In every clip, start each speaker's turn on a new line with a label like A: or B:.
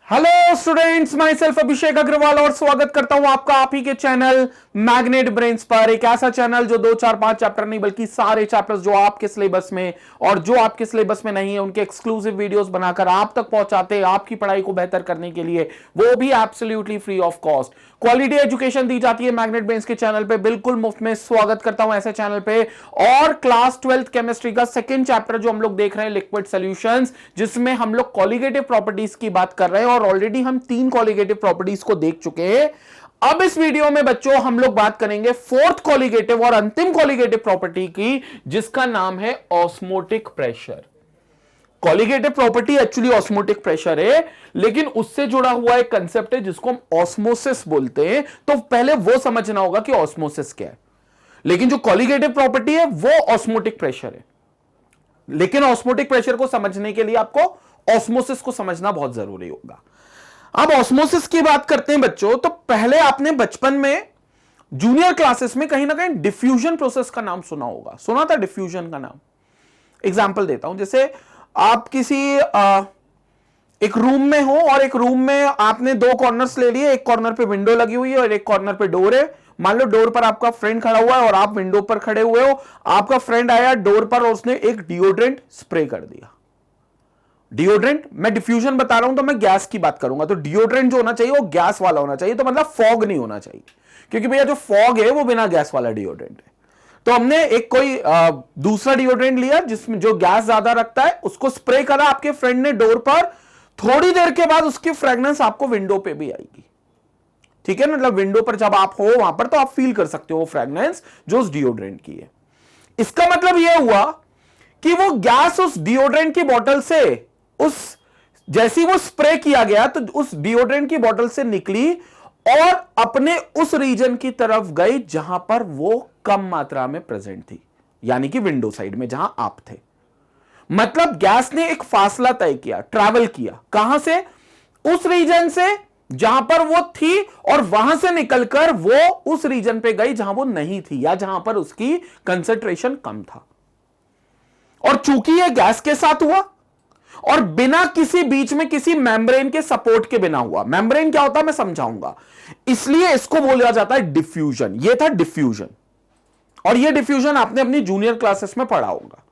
A: Hello students, my self अभिषेक अग्रवाल और स्वागत करता हूं आपका आप ही के चैनल मैग्नेट ब्रेन्स पर। एक ऐसा चैनल जो 2 4 5 चैप्टर नहीं बल्कि सारे चैप्टर्स जो आपके सिलेबस में और जो आपके सिलेबस में नहीं है उनके एक्सक्लूसिव वीडियोस बनाकर आप तक पहुंचाते हैं आपकी पढ़ाई को बेहतर करने के लिए, वो भी absolutely free of cost. Quality education दी जाती है मैग्नेट ब्रेन्स के चैनल पे, बिल्कुल मुफ्त में। स्वागत करता हूं ऐसे चैनल पे। और क्लास 12th केमिस्ट्री का सेकंड चैप्टर जो हम लोग देख रहे हैं, लिक्विड सॉल्यूशंस, जिसमें हम लोग कॉलिगेटिव प्रॉपर्टीज की बात कर रहे हैं और ऑलरेडी हम 3 कॉलिगेटिव प्रॉपर्टीज को देख चुके हैं। अब इस वीडियो में बच्चों हम लोग बात करेंगे 4th कॉलिगेटिव और अंतिम कॉलिगेटिव प्रॉपर्टी की, जिसका नाम है osmotic pressure. Colligative property actually osmotic pressure है, लेकिन उससे जुड़ा हुआ एक कंसेप्ट है जिसको हम ऑस्मोसिस बोलते हैं। तो पहले वो समझना होगा कि ऑस्मोसिस क्या है। लेकिन जो कॉलिगेटिव प्रॉपर्टी है वो ऑस्मोटिक प्रेशर है। लेकिन ऑस्मोटिक प्रेशर को समझने के लिए आपको ऑस्मोसिस को समझना बहुत जरूरी होगा। अब ऑस्मोसिस की बात करते हैं बच्चों, तो पहले आपने बचपन में जूनियर क्लासेस में कहीं ना कहीं डिफ्यूजन प्रोसेस का नाम सुना होगा। सुना था डिफ्यूजन का नाम? एग्जाम्पल देता हूं, जैसे आप किसी एक रूम में हो और एक रूम में आपने 2 कॉर्नर्स ले लिए। एक कॉर्नर पे विंडो लगी हुई है और एक कॉर्नर पे डोर है। मान लो डोर पर आपका फ्रेंड खड़ा हुआ है और आप विंडो पर खड़े हुए हो। आपका फ्रेंड आया डोर पर और उसने एक डिओड्रेंट स्प्रे कर दिया। डिओड्रेंट, मैं डिफ्यूजन बता रहा हूं तो मैं गैस की बात करूंगा, तो डिओड्रेंट जो होना चाहिए वो गैस वाला होना चाहिए। तो मतलब फॉग नहीं होना चाहिए, क्योंकि भैया जो फॉग है वो बिना गैस वाला डिओड्रेंट है। तो हमने एक कोई दूसरा डिओड्रेंट लिया जिसमें जो गैस ज्यादा रखता है, उसको स्प्रे करा आपके फ्रेंड ने डोर पर। थोड़ी देर के बाद उसकी फ्रेग्रेंस आपको विंडो पे भी आएगी। ठीक है, मतलब विंडो पर जब आप हो वहां पर तो आप फील कर सकते हो वो फ्रेग्रेंस जो उस डिओड्रेंट की है। इसका मतलब यह हुआ कि वो गैस उस डिओड्रेंट की बोतल से, उस जैसी वो स्प्रे किया गया तो उस डिओड्रेंट की बोतल से निकली और अपने उस रीजन की तरफ गई जहां पर वो कम मात्रा में प्रेजेंट थी, यानी कि विंडो साइड में जहां आप थे। मतलब गैस ने एक फासला तय किया, ट्रैवल किया। कहां से? उस रीजन से जहां पर वो थी और वहां से निकलकर वो उस रीजन पे गई जहां वो नहीं थी या जहां पर उसकी कंसंट्रेशन कम था। और चूंकि यह गैस के साथ हुआ और बिना किसी बीच में किसी मेम्ब्रेन के सपोर्ट के बिना हुआ। मेम्ब्रेन क्या होता है मैं समझाऊंगा, इसलिए इसको बोला जाता है डिफ्यूजन। यह था डिफ्यूजन, और यह डिफ्यूजन आपने अपनी जूनियर क्लासेस में पढ़ा होगा।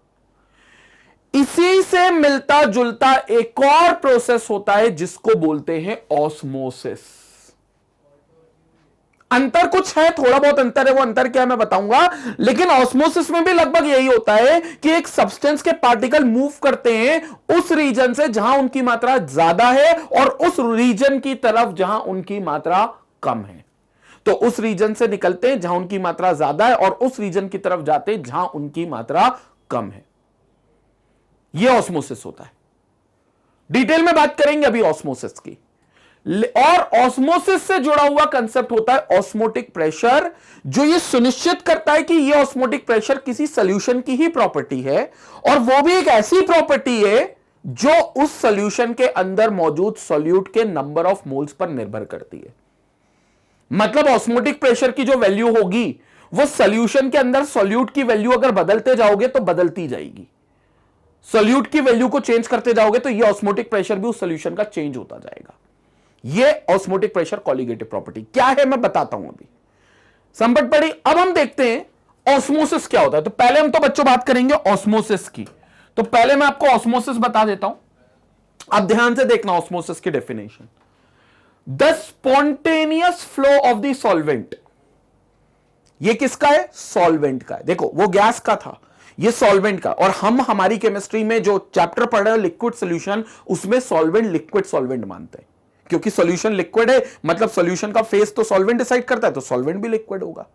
A: इसी से मिलता जुलता एक और प्रोसेस होता है जिसको बोलते हैं ऑस्मोसिस। अंतर कुछ है, थोड़ा बहुत अंतर है, वो अंतर क्या है मैं बताऊंगा। लेकिन ऑस्मोसिस में भी लगभग यही होता है कि एक सब्सटेंस के पार्टिकल मूव करते हैं उस रीजन से जहां उनकी मात्रा ज्यादा है और उस रीजन की तरफ जहां उनकी मात्रा कम है। तो उस रीजन से निकलते हैं जहां उनकी मात्रा ज्यादा है और उस रीजन की तरफ जाते हैं जहां उनकी मात्रा कम है। यह ऑस्मोसिस होता है। डिटेल में बात करेंगे अभी ऑस्मोसिस की। और ऑस्मोसिस से जुड़ा हुआ कंसेप्ट होता है ऑस्मोटिक प्रेशर, जो यह सुनिश्चित करता है कि यह ऑस्मोटिक प्रेशर किसी सॉल्यूशन की ही प्रॉपर्टी है, और वो भी एक ऐसी प्रॉपर्टी है जो उस सॉल्यूशन के अंदर मौजूद सॉल्यूट के नंबर ऑफ मोल्स पर निर्भर करती है। मतलब ऑस्मोटिक प्रेशर की जो वैल्यू होगी वो सॉल्यूशन के अंदर सॉल्यूट की वैल्यू अगर बदलते जाओगे तो बदलती जाएगी। सॉल्यूट की वैल्यू को चेंज करते जाओगे तो यह ऑस्मोटिक प्रेशर भी उस सॉल्यूशन का चेंज होता जाएगा। यह ऑस्मोटिक प्रेशर कॉलिगेटिव प्रॉपर्टी क्या है मैं बताता हूं। अभी संपट पड़ी। अब हम देखते हैं ऑस्मोसिस क्या होता है। तो पहले हम तो बच्चों बात करेंगे ऑस्मोसिस की। तो पहले मैं आपको ऑस्मोसिस बता देता हूं, अब ध्यान से देखना ऑस्मोसिस की definition. The spontaneous flow of the solvent. यह किसका है? सॉल्वेंट का है। देखो वो गैस का था, ये सॉल्वेंट का। और हम हमारी केमिस्ट्री में जो चैप्टर पढ़ रहे हैं लिक्विड सॉल्यूशन, उसमें सॉल्वेंट लिक्विड सॉल्वेंट मानते हैं, क्योंकि सॉल्यूशन लिक्विड है, मतलब सॉल्यूशन का फेस तो सॉल्वेंट डिसाइड करता है, तो सॉल्वेंट भी लिक्विड होगा।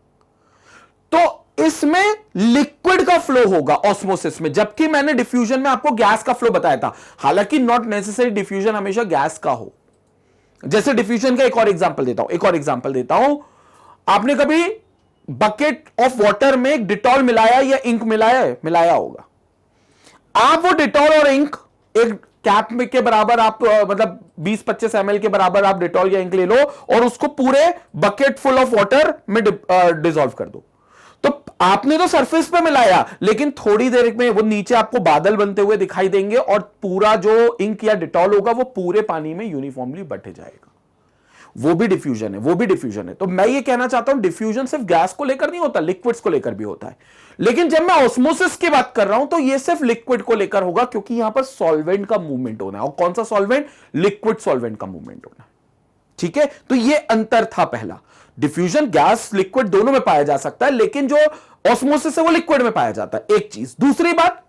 A: तो इसमें लिक्विड का फ्लो होगा ऑस्मोसिस में, जबकि मैंने डिफ्यूजन में आपको गैस का फ्लो बताया था। हालांकि नॉट नेसेसरी डिफ्यूजन हमेशा गैस का हो। जैसे डिफ्यूजन का एक और एग्जांपल देता हूं। आपने कभी बकेट ऑफ वाटर में एक डिटॉल मिलाया या इंक मिलाया होगा। आप वो डिटॉल और इंक एक कैप में के बराबर आप मतलब 20-25 ml के बराबर आप डिटॉल या इंक ले लो और उसको पूरे बकेट फुल ऑफ वाटर में डिसॉल्व कर दो। तो आपने तो सरफेस पे मिलाया, लेकिन थोड़ी देर में वो नीचे आपको बादल बनते हुए दिखाई देंगे और पूरा जो इंक या डिटॉल होगा वो पूरे पानी में यूनिफॉर्मली बट जाएगा। वो भी डिफ्यूजन है, वो भी डिफ्यूजन है। तो मैं ये कहना चाहता हूं डिफ्यूजन सिर्फ गैस को लेकर नहीं होता, लिक्विड्स को लेकर भी होता है। लेकिन जब मैं ऑस्मोसिस की बात कर रहा हूं तो ये सिर्फ लिक्विड को लेकर होगा, क्योंकि यहां पर सॉल्वेंट का मूवमेंट होना है। और कौन सा सॉल्वेंट? लिक्विड सॉल्वेंट का मूवमेंट होना है। ठीक है, तो ये अंतर था पहला। डिफ्यूजन गैस लिक्विड दोनों में पाया जा सकता है, लेकिन जो ऑस्मोसिस है वो लिक्विड में पाया जाता है। एक चीज। दूसरी बात,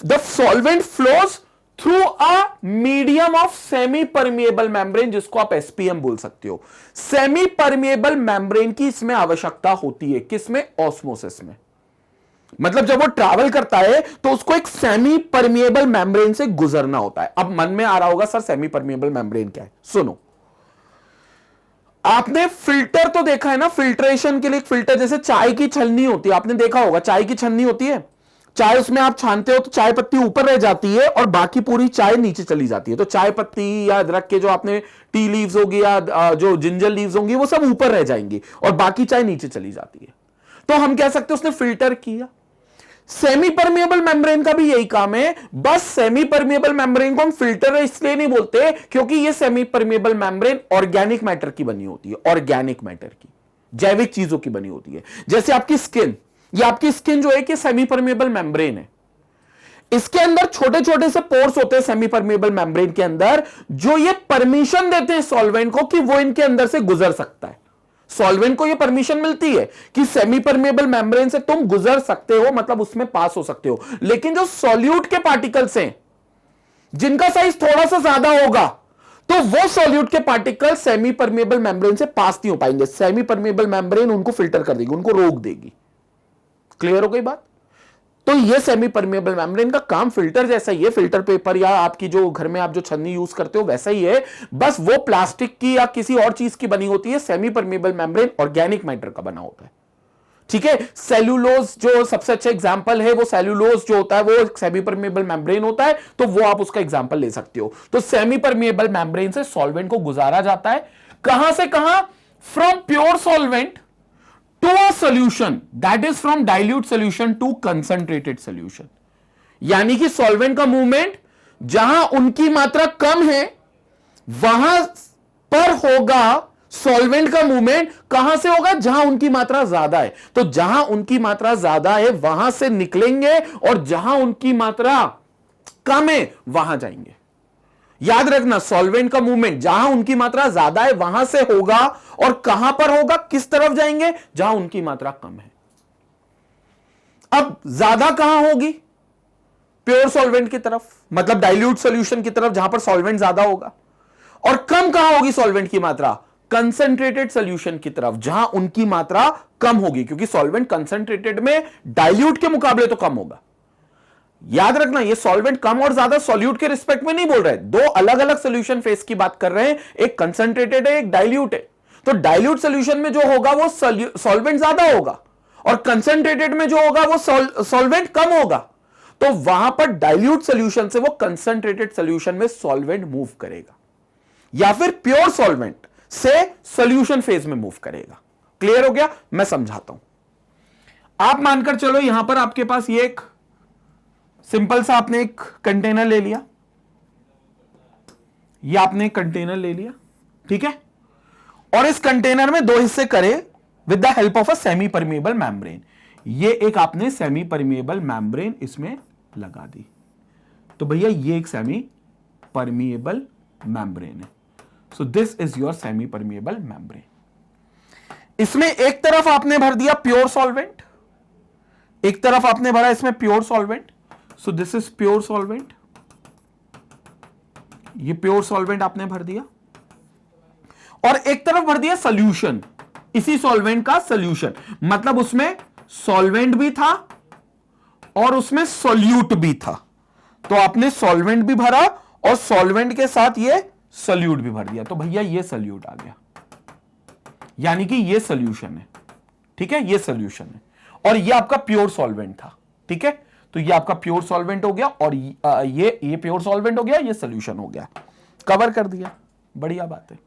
A: the solvent flows through a medium of semi permeable membrane, जिसको आप एसपीएम बोल सकते हो। सेमी परमिएबल मेम्ब्रेन की इसमें आवश्यकता होती है। किसमें? ऑस्मोसिस में। मतलब जब वो ट्रैवल करता है तो उसको एक सेमी परमिएबल मेम्ब्रेन से गुजरना होता है। अब मन में आ रहा होगा सर सेमी परमिएबल मेम्ब्रेन क्या है? सुनो, आपने फिल्टर तो देखा है ना, फिल्ट्रेशन के लिए एक फिल्टर, जैसे चाय की छलनी होती है, आपने देखा होगा चाय की छलनी होती है। चाय उसमें आप छानते हो तो चाय पत्ती ऊपर रह जाती है और बाकी पूरी चाय नीचे चली जाती है। तो चाय पत्ती या अदरक के जो आपने टी लीव्स होगी या जो जिंजर लीव्स होंगी वो सब ऊपर रह जाएंगी और बाकी चाय नीचे चली जाती है। तो हम कह सकते हैं उसने फिल्टर किया। सेमी परमिएबल मेम्ब्रेन का भी यही काम है। बस सेमी परमिएबल मेम्ब्रेन को हम फिल्टर इसलिए नहीं बोलते क्योंकि ये semi permeable membrane organic matter की बनी होती है, ऑर्गेनिक मैटर की, जैविक चीजों की बनी होती है। जैसे आपकी स्किन, ये आपकी स्किन जो है कि सेमी परमिएबल मेम्ब्रेन है। इसके अंदर छोटे छोटे से पोर्स होते हैं सेमी परमिएबल मेम्ब्रेन के अंदर, जो ये परमिशन देते हैं सॉल्वेंट को कि वो इनके अंदर से गुजर सकता है। सॉल्वेंट को ये परमिशन मिलती है कि सेमी परमिएबल मेम्ब्रेन से तुम गुजर सकते हो, मतलब उसमें पास हो सकते हो। लेकिन जो सॉल्यूट के पार्टिकल्स हैं जिनका साइज थोड़ा सा ज्यादा होगा, तो वो सॉल्यूट के पार्टिकल सेमी परमिएबल मेम्ब्रेन से पास नहीं हो पाएंगे। सेमी परमिएबल मेम्ब्रेन उनको फिल्टर कर देगी, उनको रोक देगी। क्लियर हो गई बात? तो ये सेमी परमिएबल मेम्ब्रेन का काम फिल्टर जैसा ही है। फिल्टर पेपर या आपकी जो घर में आप जो छन्नी यूज करते हो वैसा ही है, बस वो प्लास्टिक की या किसी और चीज की बनी होती है। Semi permeable membrane organic matter का बना होता है। ठीक है, सेल्यूलोज जो सबसे अच्छा एग्जांपल है, वो सेल्यूलोज जो होता है वो सेमी परमिएबल मेम्ब्रेन होता है, तो वो आप उसका एग्जांपल ले सकते हो। तो सेमी परमिएबल मेम्ब्रेन से सॉल्वेंट को गुजारा जाता है। कहां से कहां? From pure solvent to a solution, that is from dilute solution to concentrated solution। यानी कि सॉल्वेंट का मूवमेंट जहां उनकी मात्रा कम है वहां पर होगा, सॉल्वेंट का मूवमेंट कहां से होगा? जहां उनकी मात्रा ज्यादा है। तो जहां उनकी मात्रा ज्यादा है वहां से निकलेंगे और जहां उनकी मात्रा कम है वहां जाएंगे। याद रखना, सॉल्वेंट का मूवमेंट जहां उनकी मात्रा ज्यादा है वहां से होगा और कहां पर होगा, किस तरफ जाएंगे? जहां उनकी मात्रा कम है। अब ज्यादा कहां होगी? प्योर सॉल्वेंट की तरफ, मतलब डाइल्यूट सॉल्यूशन की तरफ जहां पर सॉल्वेंट ज्यादा होगा। और कम कहां होगी सॉल्वेंट की मात्रा? कंसंट्रेटेड सॉल्यूशन की तरफ, जहां उनकी मात्रा कम होगी, क्योंकि सॉल्वेंट कंसंट्रेटेड में डाइल्यूट के मुकाबले तो कम होगा। याद रखना, ये सॉल्वेंट कम और ज्यादा सॉल्यूट के रिस्पेक्ट में नहीं बोल रहे, दो अलग अलग सॉल्यूशन फेस की बात कर रहे हैं। एक कंसंट्रेटेड है, एक डाइल्यूट है। तो डाइल्यूट सॉल्यूशन में जो होगा वो सॉल्वेंट ज्यादा होगा और कंसंट्रेटेड में जो होगा वो सॉल्वेंट कम होगा। तो वहां पर डाइल्यूट सॉल्यूशन से वो कंसंट्रेटेड सॉल्यूशन में सॉल्वेंट मूव करेगा, या फिर प्योर सॉल्वेंट से सॉल्यूशन फेज में मूव करेगा। क्लियर हो गया? मैं समझाता हूं। आप मानकर चलो यहां पर आपके पास ये एक सिंपल सा आपने एक कंटेनर ले लिया, ये आपने एक कंटेनर ले लिया, ठीक है, और इस कंटेनर में दो हिस्से करे with the help of a semi permeable membrane. ये एक आपने सेमी परमिएबल मेम्ब्रेन इसमें लगा दी, तो भैया ये एक सेमी परमिएबल मेम्ब्रेन है। So this is your semi permeable membrane. इसमें एक तरफ आपने भर दिया प्योर सॉल्वेंट, एक तरफ आपने भरा इसमें pure solvent. So this is pure solvent, ये प्योर सॉल्वेंट आपने भर दिया, और एक तरफ भर दिया सॉल्यूशन, इसी सॉल्वेंट का सॉल्यूशन, मतलब उसमें सॉल्वेंट भी था और उसमें सॉल्यूट भी था। तो आपने सॉल्वेंट भी भरा और सॉल्वेंट के साथ ये सॉल्यूट भी भर दिया, तो भैया ये सॉल्यूट आ गया, यानी कि ये सॉल्यूशन है। ठीक है, ये सॉल्यूशन है और ये आपका प्योर सॉल्वेंट था। ठीक है, तो ये आपका प्योर सॉल्वेंट हो गया और ये प्योर सॉल्वेंट हो गया, ये सॉल्यूशन हो गया। कवर कर दिया, बढ़िया बात है।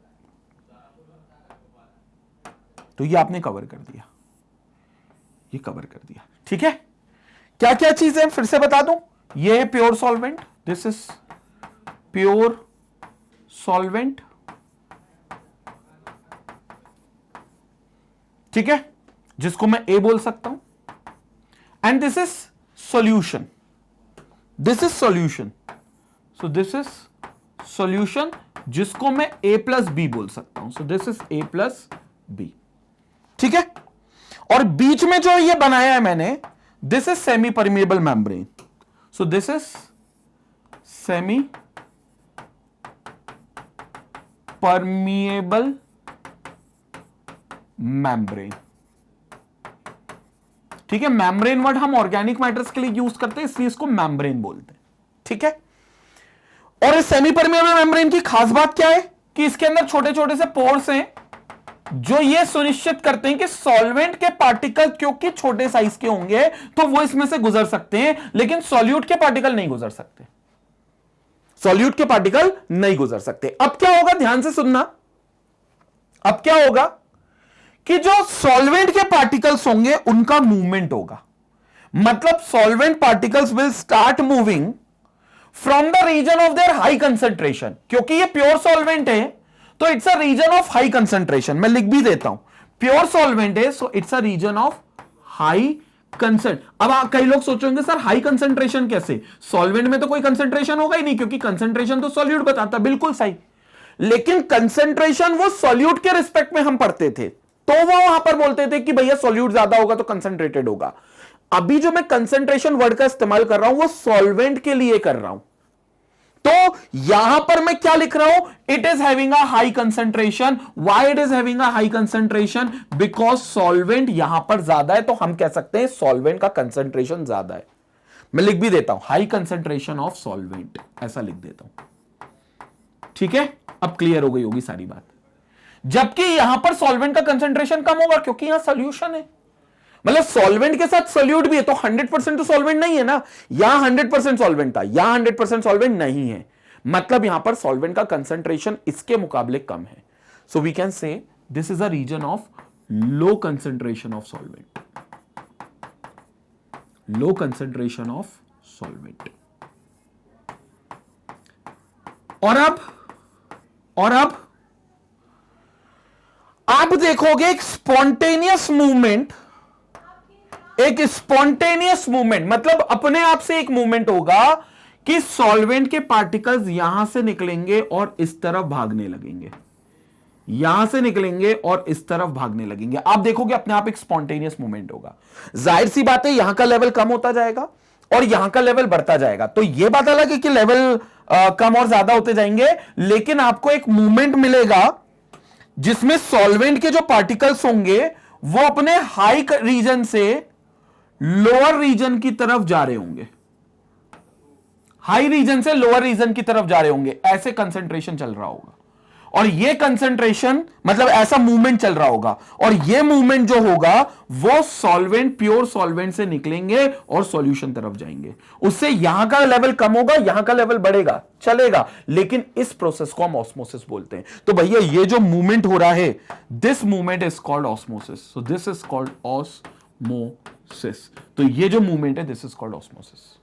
A: तो ये आपने कवर कर दिया। ये कवर कर दिया। ठीक है, क्या क्या चीजें फिर से बता दूं, ये है pure solvent, this is pure solvent. ठीक है, जिसको मैं ए बोल सकता हूं, and this is solution, this is solution, so this is solution जिसको मैं ए प्लस बी बोल सकता हूं, so this is A plus B. ठीक है, और बीच में जो ये बनाया है मैंने, this is semi permeable membrane, so this is semi permeable membrane. ठीक है, मेम्ब्रेन वर्ड हम ऑर्गेनिक मैटर्स के लिए यूज करते हैं, इसलिए इसको मेम्ब्रेन बोलते हैं। ठीक है, और इस सेमी परमिएबल मेम्ब्रेन की खास बात क्या है कि इसके अंदर छोटे छोटे से पोर्स हैं जो ये सुनिश्चित करते हैं कि सॉल्वेंट के पार्टिकल क्योंकि छोटे साइज के होंगे तो वो इसमें से गुजर सकते हैं, लेकिन सॉल्यूट के पार्टिकल नहीं गुजर सकते, सॉल्यूट के पार्टिकल नहीं गुजर सकते। अब क्या होगा, ध्यान से सुनना, अब क्या होगा कि जो सॉल्वेंट के पार्टिकल्स होंगे उनका मूवमेंट होगा, मतलब solvent particles will start moving from the region of their high concentration. क्योंकि ये प्योर सॉल्वेंट है तो it's a region of high concentration, मैं लिख भी देता हूं, प्योर सॉल्वेंट है so it's a region of high concentration. अब कई लोग सोचेंगे सर हाई कंसंट्रेशन कैसे, सॉल्वेंट में तो कोई कंसंट्रेशन होगा ही नहीं, क्योंकि कंसंट्रेशन तो सॉल्यूट बताता, बिल्कुल सही, लेकिन कंसंट्रेशन वो सॉल्यूट के रिस्पेक्ट में हम पढ़ते थे, तो वो वहां पर बोलते थे कि भैया सॉल्यूट ज्यादा होगा तो कंसंट्रेटेड होगा। अभी जो मैं कंसंट्रेशन वर्ड का इस्तेमाल कर रहा हूं वो सॉल्वेंट के लिए कर रहा हूं, तो यहां पर मैं क्या लिख रहा हूं, it is having a high concentration. Why it is having a high concentration, because solvent यहां पर ज्यादा है, तो हम कह सकते हैं सॉल्वेंट का कंसंट्रेशन ज्यादा है। मैं लिख भी देता हूं हाई कंसंट्रेशन ऑफ सॉल्वेंट, ऐसा लिख देता हूं। ठीक है, अब क्लियर हो गई होगी सारी बात। जबकि यहां पर सॉल्वेंट का कंसंट्रेशन कम होगा क्योंकि यहां सॉल्यूशन है, मतलब सॉल्वेंट के साथ सॉल्यूट भी है, तो 100% तो सॉल्वेंट नहीं है ना, यहां 100% सॉल्वेंट था, यहां 100% सॉल्वेंट नहीं है, मतलब यहां पर सॉल्वेंट का कंसंट्रेशन इसके मुकाबले कम है। So we can say this is a region of low concentration of solvent, low concentration of solvent. और अब आप देखोगे एक स्पॉन्टेनियस मूवमेंट, एक स्पॉन्टेनियस मूवमेंट मतलब अपने आप से एक मूवमेंट होगा कि सॉल्वेंट के पार्टिकल्स यहां से निकलेंगे और इस तरफ भागने लगेंगे, यहां से निकलेंगे और इस तरफ भागने लगेंगे। आप देखोगे अपने आप एक स्पॉन्टेनियस मूवमेंट होगा। जाहिर सी बात है यहां का लेवल कम होता जाएगा और यहां का लेवल बढ़ता जाएगा, तो यह बात अलग है कि लेवल कम और ज्यादा होते जाएंगे, लेकिन आपको एक मूवमेंट मिलेगा जिसमें सॉल्वेंट के जो पार्टिकल्स होंगे वो अपने हाई रीजन से लोअर रीजन की तरफ जा रहे होंगे, हाई रीजन से लोअर रीजन की तरफ जा रहे होंगे, ऐसे कंसंट्रेशन चल रहा होगा। और ये कंसंट्रेशन मतलब ऐसा मूवमेंट चल रहा होगा, और ये मूवमेंट जो होगा वो सॉल्वेंट, प्योर सॉल्वेंट से निकलेंगे और सॉल्यूशन तरफ जाएंगे। उससे यहां का लेवल कम होगा, यहां का लेवल बढ़ेगा, चलेगा, लेकिन इस प्रोसेस को हम ऑस्मोसिस बोलते हैं। तो भैया ये जो मूवमेंट हो रहा है, this movement is called osmosis, so this is called osmosis. तो ये जो मूवमेंट है दिस इज कॉल्ड ऑस्मोसिस।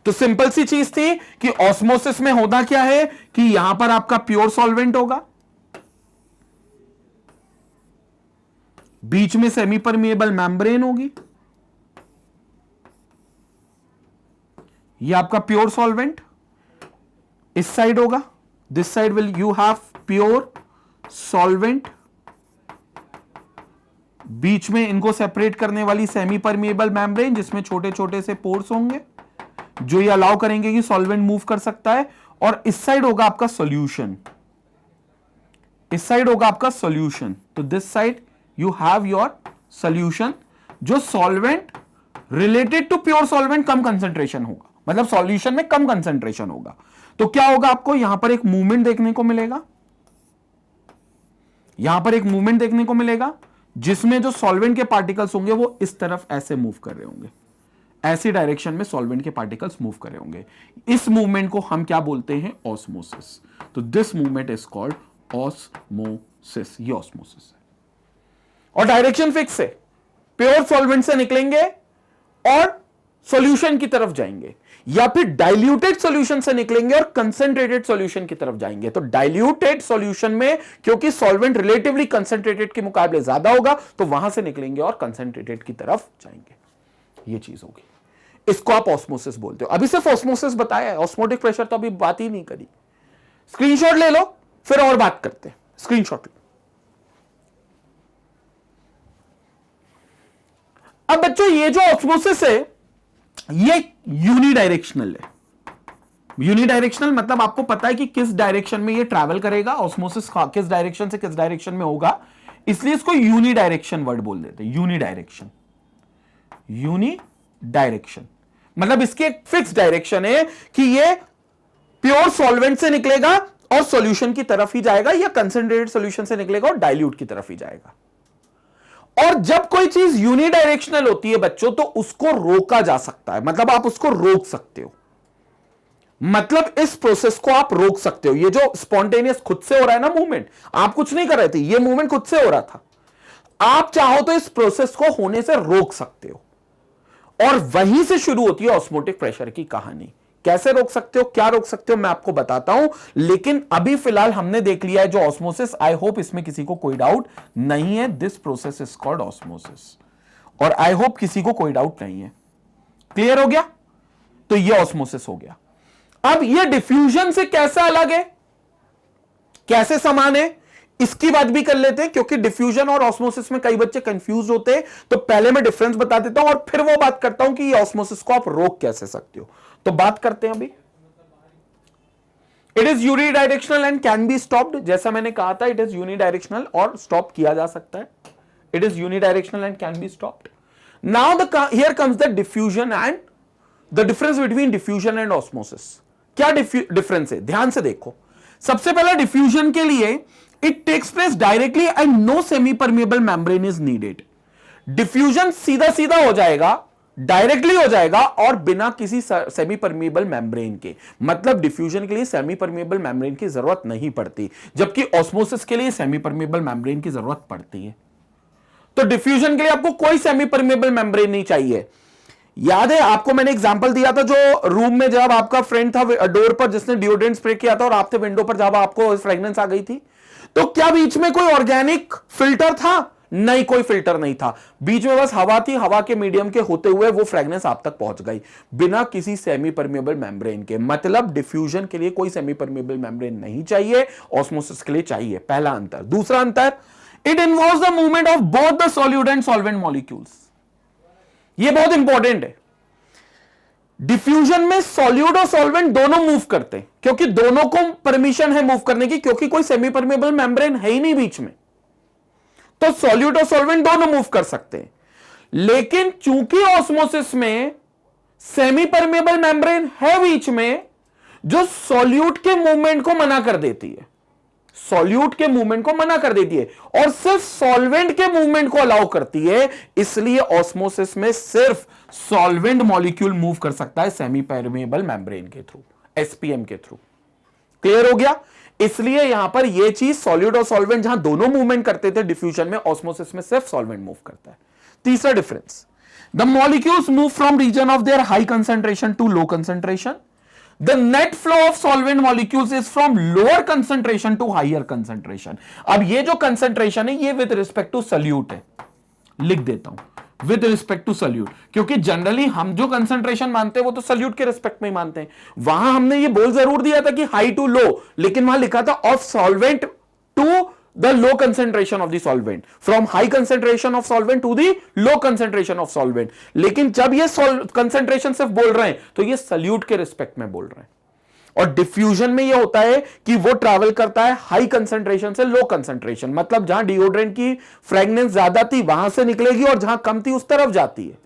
A: तो सिंपल सी चीज थी कि ऑस्मोसिस में होना क्या है कि यहां पर आपका प्योर सॉल्वेंट होगा, बीच में सेमी परमिएबल मेम्ब्रेन होगी, ये आपका प्योर सॉल्वेंट इस साइड होगा, this side will you have pure solvent, बीच में इनको सेपरेट करने वाली सेमी परमिएबल मेम्ब्रेन जिसमें छोटे छोटे से पोर्स होंगे जो ये अलाउ करेंगे कि सॉल्वेंट मूव कर सकता है, और इस साइड होगा आपका सॉल्यूशन, इस साइड होगा आपका सॉल्यूशन। तो this side you have your solution, जो solvent related to pure solvent कम कंसंट्रेशन होगा, मतलब सॉल्यूशन में कम कंसंट्रेशन होगा। तो क्या होगा, आपको यहां पर एक मूवमेंट देखने को मिलेगा, यहां पर एक मूवमेंट देखने को मिलेगा जिसमें जो सॉल्वेंट के पार्टिकल्स होंगे वो इस तरफ ऐसे मूव कर रहे होंगे, ऐसी डायरेक्शन में सॉल्वेंट के पार्टिकल्स मूव कर रहे होंगे। इस मूवमेंट को हम क्या बोलते हैं, ऑस्मोसिस। तो this movement is called osmosis, ये ऑस्मोसिस है। और डायरेक्शन फिक्स है, प्योर सॉल्वेंट से निकलेंगे और सॉल्यूशन की तरफ जाएंगे, या फिर डाइल्यूटेड सॉल्यूशन से निकलेंगे और कंसंट्रेटेड सॉल्यूशन की तरफ जाएंगे। तो डाइल्यूटेड सॉल्यूशन में क्योंकि सॉल्वेंट रिलेटिवली कंसंट्रेटेड के मुकाबले ज्यादा होगा, तो वहां से निकलेंगे और कंसंट्रेटेड की तरफ जाएंगे। ये चीज होगी, इसको आप ऑस्मोसिस बोलते हो। अभी सिर्फ ऑस्मोसिस बताया है, ऑस्मोटिक प्रेशर तो अभी बात ही नहीं करी। स्क्रीनशॉट ले लो, फिर और बात करते हैं। स्क्रीनशॉट लो। अब बच्चों ये जो ऑस्मोसिस है ये यूनिडायरेक्शनल है। यूनिडायरेक्शनल मतलब आपको पता है कि किस डायरेक्शन में ये ट्रैवल करेगा, ऑस्मोसिस किस डायरेक्शन से किस डायरेक्शन में होगा, इसलिए इसको यूनिडायरेक्शन वर्ड बोल देते हैं। यूनिडायरेक्शन, यूनिडायरेक्शन मतलब इसकी एक फिक्स डायरेक्शन है कि ये प्योर सॉल्वेंट से निकलेगा और सॉल्यूशन की तरफ ही जाएगा, या कंसंट्रेटेड सॉल्यूशन से निकलेगा और डाइल्यूट की तरफ ही जाएगा। और जब कोई चीज यूनिडायरेक्शनल होती है बच्चों, तो उसको रोका जा सकता है, मतलब आप उसको रोक सकते हो, मतलब इस प्रोसेस को आप रोक सकते हो। ये जो स्पॉन्टेनियस खुद से हो रहा है ना मूवमेंट, आप कुछ नहीं कर रहे थे, ये मूवमेंट खुद से हो रहा था, आप चाहो तो इस प्रोसेस को होने से रोक सकते हो। और वहीं से शुरू होती है ऑस्मोटिक प्रेशर की कहानी। कैसे रोक सकते हो, क्या रोक सकते हो, मैं आपको बताता हूं, लेकिन अभी फिलहाल हमने देख लिया है जो ऑस्मोसिस, आई होप इसमें किसी को कोई डाउट नहीं है। This process is called osmosis, और आई होप किसी को कोई डाउट नहीं है। क्लियर हो गया? तो ये ऑस्मोसिस हो गया। अब ये डिफ्यूजन से कैसे अलग है, कैसे समान है, इसकी बात भी कर लेते हैं, क्योंकि डिफ्यूजन और ऑस्मोसिस में कई बच्चे कंफ्यूज होते हैं। तो पहले मैं डिफरेंस बता देता हूं और फिर वो बात करता हूं कि ये ऑस्मोसिस को आप रोक कैसे सकते हो। तो बात करते हैं अभी। It is unidirectional and can be stopped. जैसा मैंने कहा था, इट इज यूनिडायरेक्शनल और स्टॉप किया जा सकता है। It is unidirectional and can be stopped. Now here comes the diffusion and the difference between diffusion and osmosis. क्या डिफरेंस है, ध्यान से देखो। सबसे पहला, डिफ्यूजन के लिए it takes place directly and no semi permeable membrane is needed. Diffusion सीधा सीधा हो जाएगा, डायरेक्टली हो जाएगा और बिना किसी सेमी परमिएबल मेम्ब्रेन के। मतलब डिफ्यूजन के लिए सेमी परमिएबल मेम्ब्रेन की जरूरत नहीं पड़ती, जबकि ऑस्मोसिस के लिए सेमी परमिएबल मेम्ब्रेन की जरूरत पड़ती है। तो डिफ्यूजन के लिए आपको कोई सेमी परमिएबल मेम्ब्रेन नहीं चाहिए। याद है आपको मैंने एग्जांपल दिया था, जो रूम में जब आपका फ्रेंड था डोर पर जिसने डिओड्रेंट स्प्रे किया था और आप थे विंडो पर जब आपको फ्रेग्रेंस आ गई थी, तो क्या बीच में कोई ऑर्गेनिक फिल्टर था? नहीं, कोई फिल्टर नहीं था, बीच में बस हवा थी। हवा के मीडियम के होते हुए वो फ्रेग्रेंस आप तक पहुंच गई बिना किसी सेमी परमिएबल मेम्ब्रेन के। मतलब डिफ्यूजन के लिए कोई सेमी परमिएबल मेम्ब्रेन नहीं चाहिए, ऑस्मोसिस के लिए चाहिए। पहला अंतर। दूसरा अंतर, it involves the movement of both the solute and solvent molecules. ये बहुत इंपॉर्टेंट है। डिफ्यूजन में सॉल्यूट और सॉल्वेंट दोनों मूव करते हैं, क्योंकि दोनों को परमिशन है मूव करने की, क्योंकि कोई सेमी परमिएबल मेम्ब्रेन है ही नहीं बीच में। तो सॉल्यूट और सॉल्वेंट दोनों मूव कर सकते हैं। लेकिन चूंकि ऑस्मोसिस में सेमी परमिएबल मेम्ब्रेन है बीच में, जो सॉल्यूट के मूवमेंट को मना कर देती है, सॉल्यूट के मूवमेंट को मना कर देती है और सिर्फ सॉल्वेंट के मूवमेंट को अलाउ करती है। इसलिए ऑस्मोसिस में सिर्फ सॉल्वेंट मॉलिक्यूल मूव कर सकता है सेमी परमिएबल मेम्ब्रेन के थ्रू, एसपीएम के थ्रू। क्लियर हो गया? इसलिए यहां पर यह चीज सॉल्यूट और सॉल्वेंट जहां दोनों मूवमेंट करते थे डिफ्यूजन में, ऑस्मोसिस में सिर्फ सॉल्वेंट मूव करता है। तीसरा difference, the molecules move from region of their high concentration to low concentration. The net flow of solvent molecules is from lower concentration to higher concentration. अब ये जो concentration है ये with respect to solute है, लिख देता हूं with respect to solute, क्योंकि जनरली हम जो concentration मानते हैं वो तो solute के respect में ही मानते हैं। वहां हमने ये बोल जरूर दिया था कि high to low, लेकिन वहां लिखा था of solvent to the low concentration of the solvent, from high concentration of solvent to the low concentration of solvent। लेकिन जब ये concentration सिर्फ बोल रहे हैं तो ये solute के रिस्पेक्ट में बोल रहे हैं। और डिफ्यूजन में ये होता है कि वो ट्रैवल करता है हाई कंसंट्रेशन से लो कंसंट्रेशन, मतलब जहां डिओड्रेंट की फ्रेग्रेंस ज्यादा थी वहां से निकलेगी और जहां कम थी उस तरफ जाती है।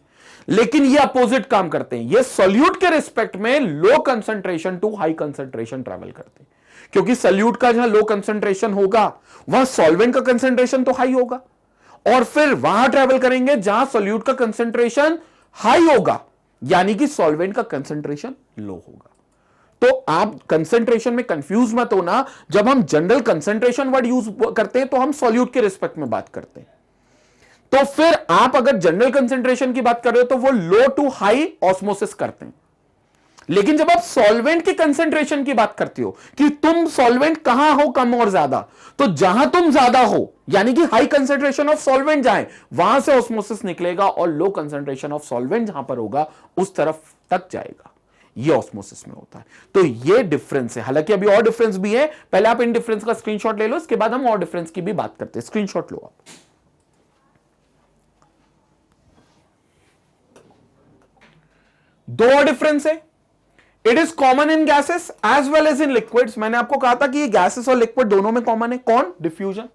A: लेकिन ये अपोजिट काम करते हैं, ये सॉल्यूट के रिस्पेक्ट में low concentration to high concentration travel करते हैं, क्योंकि सॉल्यूट का जहां लो कंसंट्रेशन होगा वहां सॉल्वेंट का कंसंट्रेशन तो हाई होगा, और फिर वहां ट्रैवल करेंगे जहां सॉल्यूट का कंसंट्रेशन हाई होगा, यानी कि सॉल्वेंट का कंसंट्रेशन लो होगा। तो आप कंसंट्रेशन में कंफ्यूज मत होना, जब हम जनरल कंसंट्रेशन वर्ड यूज करते हैं तो हम सॉल्यूट के रिस्पेक्ट में बात करते हैं। तो फिर आप अगर जनरल कंसेंट्रेशन की बात कर रहे हो तो वो लो टू हाई ऑस्मोसिस करते हैं। लेकिन जब आप सॉल्वेंट की कंसेंट्रेशन की बात करते हो कि तुम सॉल्वेंट कहां हो कम और ज्यादा, तो जहां तुम ज्यादा हो यानी कि हाई कंसेंट्रेशन ऑफ सॉल्वेंट जाए वहां से ऑस्मोसिस निकलेगा, और लो कंसेंट्रेशन ऑफ सॉल्वेंट जहां पर होगा उस तरफ तक जाएगा। ये ऑस्मोसिस में होता है। तो ये डिफरेंस है। हालांकि अभी और डिफरेंस भी है, पहले आप इन डिफरेंस का स्क्रीनशॉट ले लो, इसके बाद हम और डिफरेंस की भी बात करते हैं। स्क्रीनशॉट लो आप। दो और डिफरेंस है। It is common in gases as well as in liquids. मैंने आपको कहा था कि ये गैसेस और लिक्विड दोनों में कॉमन है। कौन? डिफ्यूजन।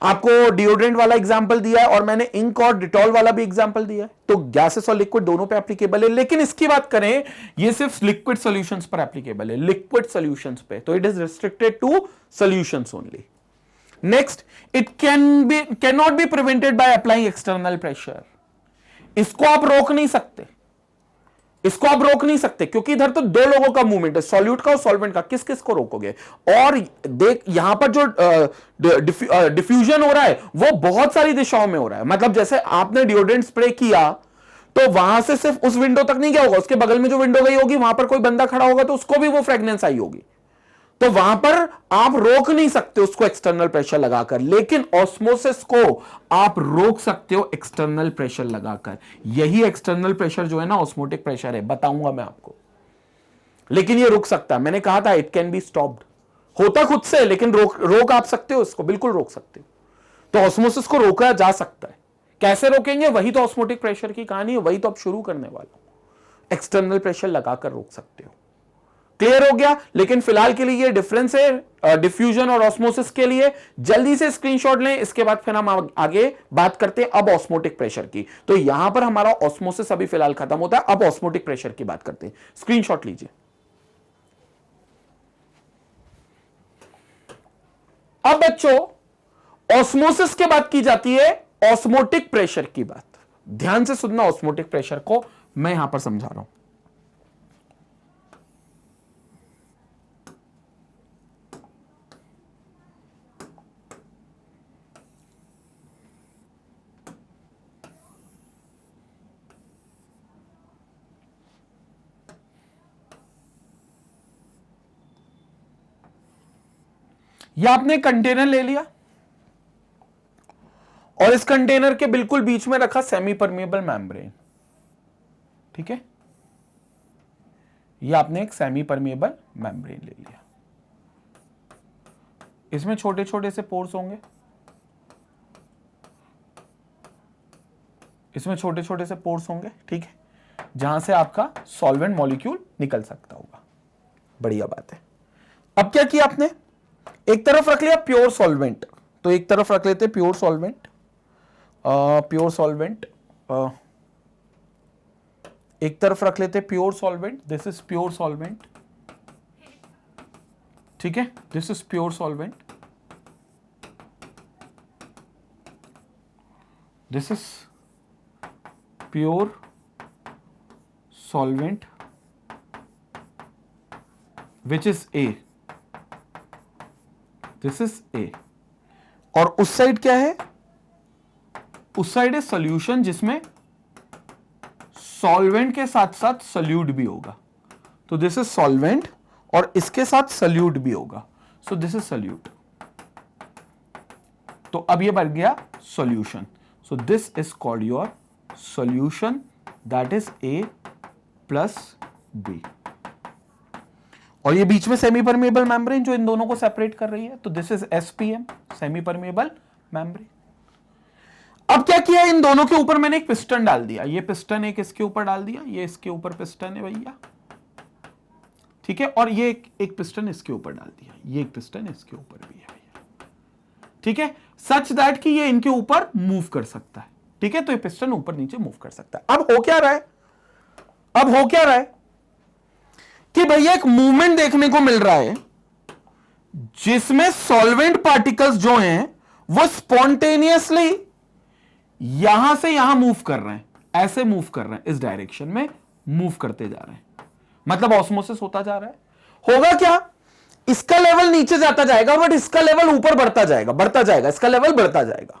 A: आपको डिओड्रेंट वाला एग्जांपल दिया है और मैंने इंक और डिटॉल वाला भी एग्जांपल दिया है। तो गैसेस और लिक्विड दोनों पे एप्लीकेबल है। लेकिन इसकी बात करें, ये सिर्फ लिक्विड सॉल्यूशंस पर एप्लीकेबल है, लिक्विड सॉल्यूशंस पे। तो it is restricted to solutions only. Next, it can not be prevented by applying external pressure. इसको आप रोक नहीं सकते, इसको आप रोक नहीं सकते, क्योंकि इधर तो दो लोगों का मूवमेंट है, सॉल्यूट का और सॉल्वेंट का। किस किस को रोकोगे? और देख, यहां पर जो डिफ्यूजन हो रहा है वो बहुत सारी दिशाओं में हो रहा है। मतलब जैसे आपने डिओड्रेंट स्प्रे किया तो वहां से सिर्फ उस विंडो तक नहीं गया होगा, उसके बगल में जो विंडो गई होगी वहां पर कोई बंदा खड़ा होगा तो उसको भी वो फ्रेग्रेंस आई होगी। तो वहां पर आप रोक नहीं सकते उसको एक्सटर्नल प्रेशर लगाकर, लेकिन ऑस्मोसिस को आप रोक सकते हो एक्सटर्नल प्रेशर लगाकर। यही एक्सटर्नल प्रेशर जो है ना ऑस्मोटिक प्रेशर है, बताऊंगा मैं आपको। लेकिन ये रुक सकता है, मैंने कहा था इट कैन बी स्टॉप्ड। होता खुद से, लेकिन रोक आप सकते हो इसको, बिल्कुल रोक सकते हो। तो ऑस्मोसिस को रोका जा सकता है। कैसे रोकेंगे? वही तो ऑस्मोटिक प्रेशर की कहानी है, वही तो अब शुरू करने वाला हूं। एक्सटर्नल प्रेशर लगाकर रोक सकते हो। क्लियर हो गया? लेकिन फिलहाल के लिए ये डिफरेंस है डिफ्यूजन और ऑस्मोसिस के लिए। जल्दी से स्क्रीनशॉट लें, इसके बाद फिर हम आगे बात करते हैं अब ऑस्मोटिक प्रेशर की। तो यहां पर हमारा ऑस्मोसिस अभी फिलहाल खत्म होता है, अब ऑस्मोटिक प्रेशर की बात करते हैं। स्क्रीनशॉट लीजिए। अब बच्चों, ऑस्मोसिस के बात की जाती है, ऑस्मोटिक प्रेशर की बात। ध्यान से सुनना, ऑस्मोटिक प्रेशर को मैं यहां पर समझा रहा हूं। यह आपने कंटेनर ले लिया और इस कंटेनर के बिल्कुल बीच में रखा सेमी परमेबल मेम्ब्रेन। ठीक है, यह आपने एक सेमी परमेबल मेम्ब्रेन ले लिया। इसमें छोटे छोटे से पोर्स होंगे, इसमें छोटे छोटे से पोर्स होंगे। ठीक है, जहां से आपका सॉल्वेंट मॉलिक्यूल निकल सकता होगा। बढ़िया बात है। अब क्या किया आपने? एक तरफ रख लिया प्योर सॉल्वेंट, तो एक तरफ रख लेते प्योर सॉल्वेंट। प्योर सॉल्वेंट एक तरफ रख लेते pure solvent. This is pure solvent. ठीक है, this is pure solvent, this is pure solvent which is a, this is ए। और उस साइड क्या है? उस साइड है सॉल्यूशन जिसमें सॉल्वेंट के साथ साथ सॉल्यूट भी होगा। तो दिस इज सॉल्वेंट और इसके साथ सॉल्यूट भी होगा। So this is solute. तो अब ये बन गया solution. So this is called your solution, that is A plus B. और ये बीच में सेमी परमेबल मेम्ब्रेन जो इन दोनों को सेपरेट कर रही है, तो this is SPM, semi permeable membrane. अब क्या किया? इन दोनों के ऊपर मैंने एक पिस्टन डाल दिया। ये पिस्टन एक इसके ऊपर डाल दिया, ये इसके ऊपर पिस्टन है भैया। ठीक है, और ये एक पिस्टन इसके ऊपर डाल दिया, ये एक पिस्टन इसके ऊपर भी है भैया। ठीक है, सच दैट कि ये इनके ऊपर मूव कर सकता है। ठीक है, तो ये पिस्टन ऊपर नीचे मूव कर सकता है। अब हो क्या रहा है? अब हो क्या रहा है कि भैया एक मूवमेंट देखने को मिल रहा है जिसमें सॉल्वेंट पार्टिकल्स जो हैं वो स्पॉन्टेनियसली यहां से यहां मूव कर रहे हैं, ऐसे मूव कर रहे हैं, इस डायरेक्शन में मूव करते जा रहे हैं। मतलब ऑस्मोसिस होता जा रहा है। होगा क्या? इसका लेवल नीचे जाता जाएगा बट इसका लेवल ऊपर बढ़ता जाएगा, बढ़ता जाएगा, इसका लेवल बढ़ता जाएगा।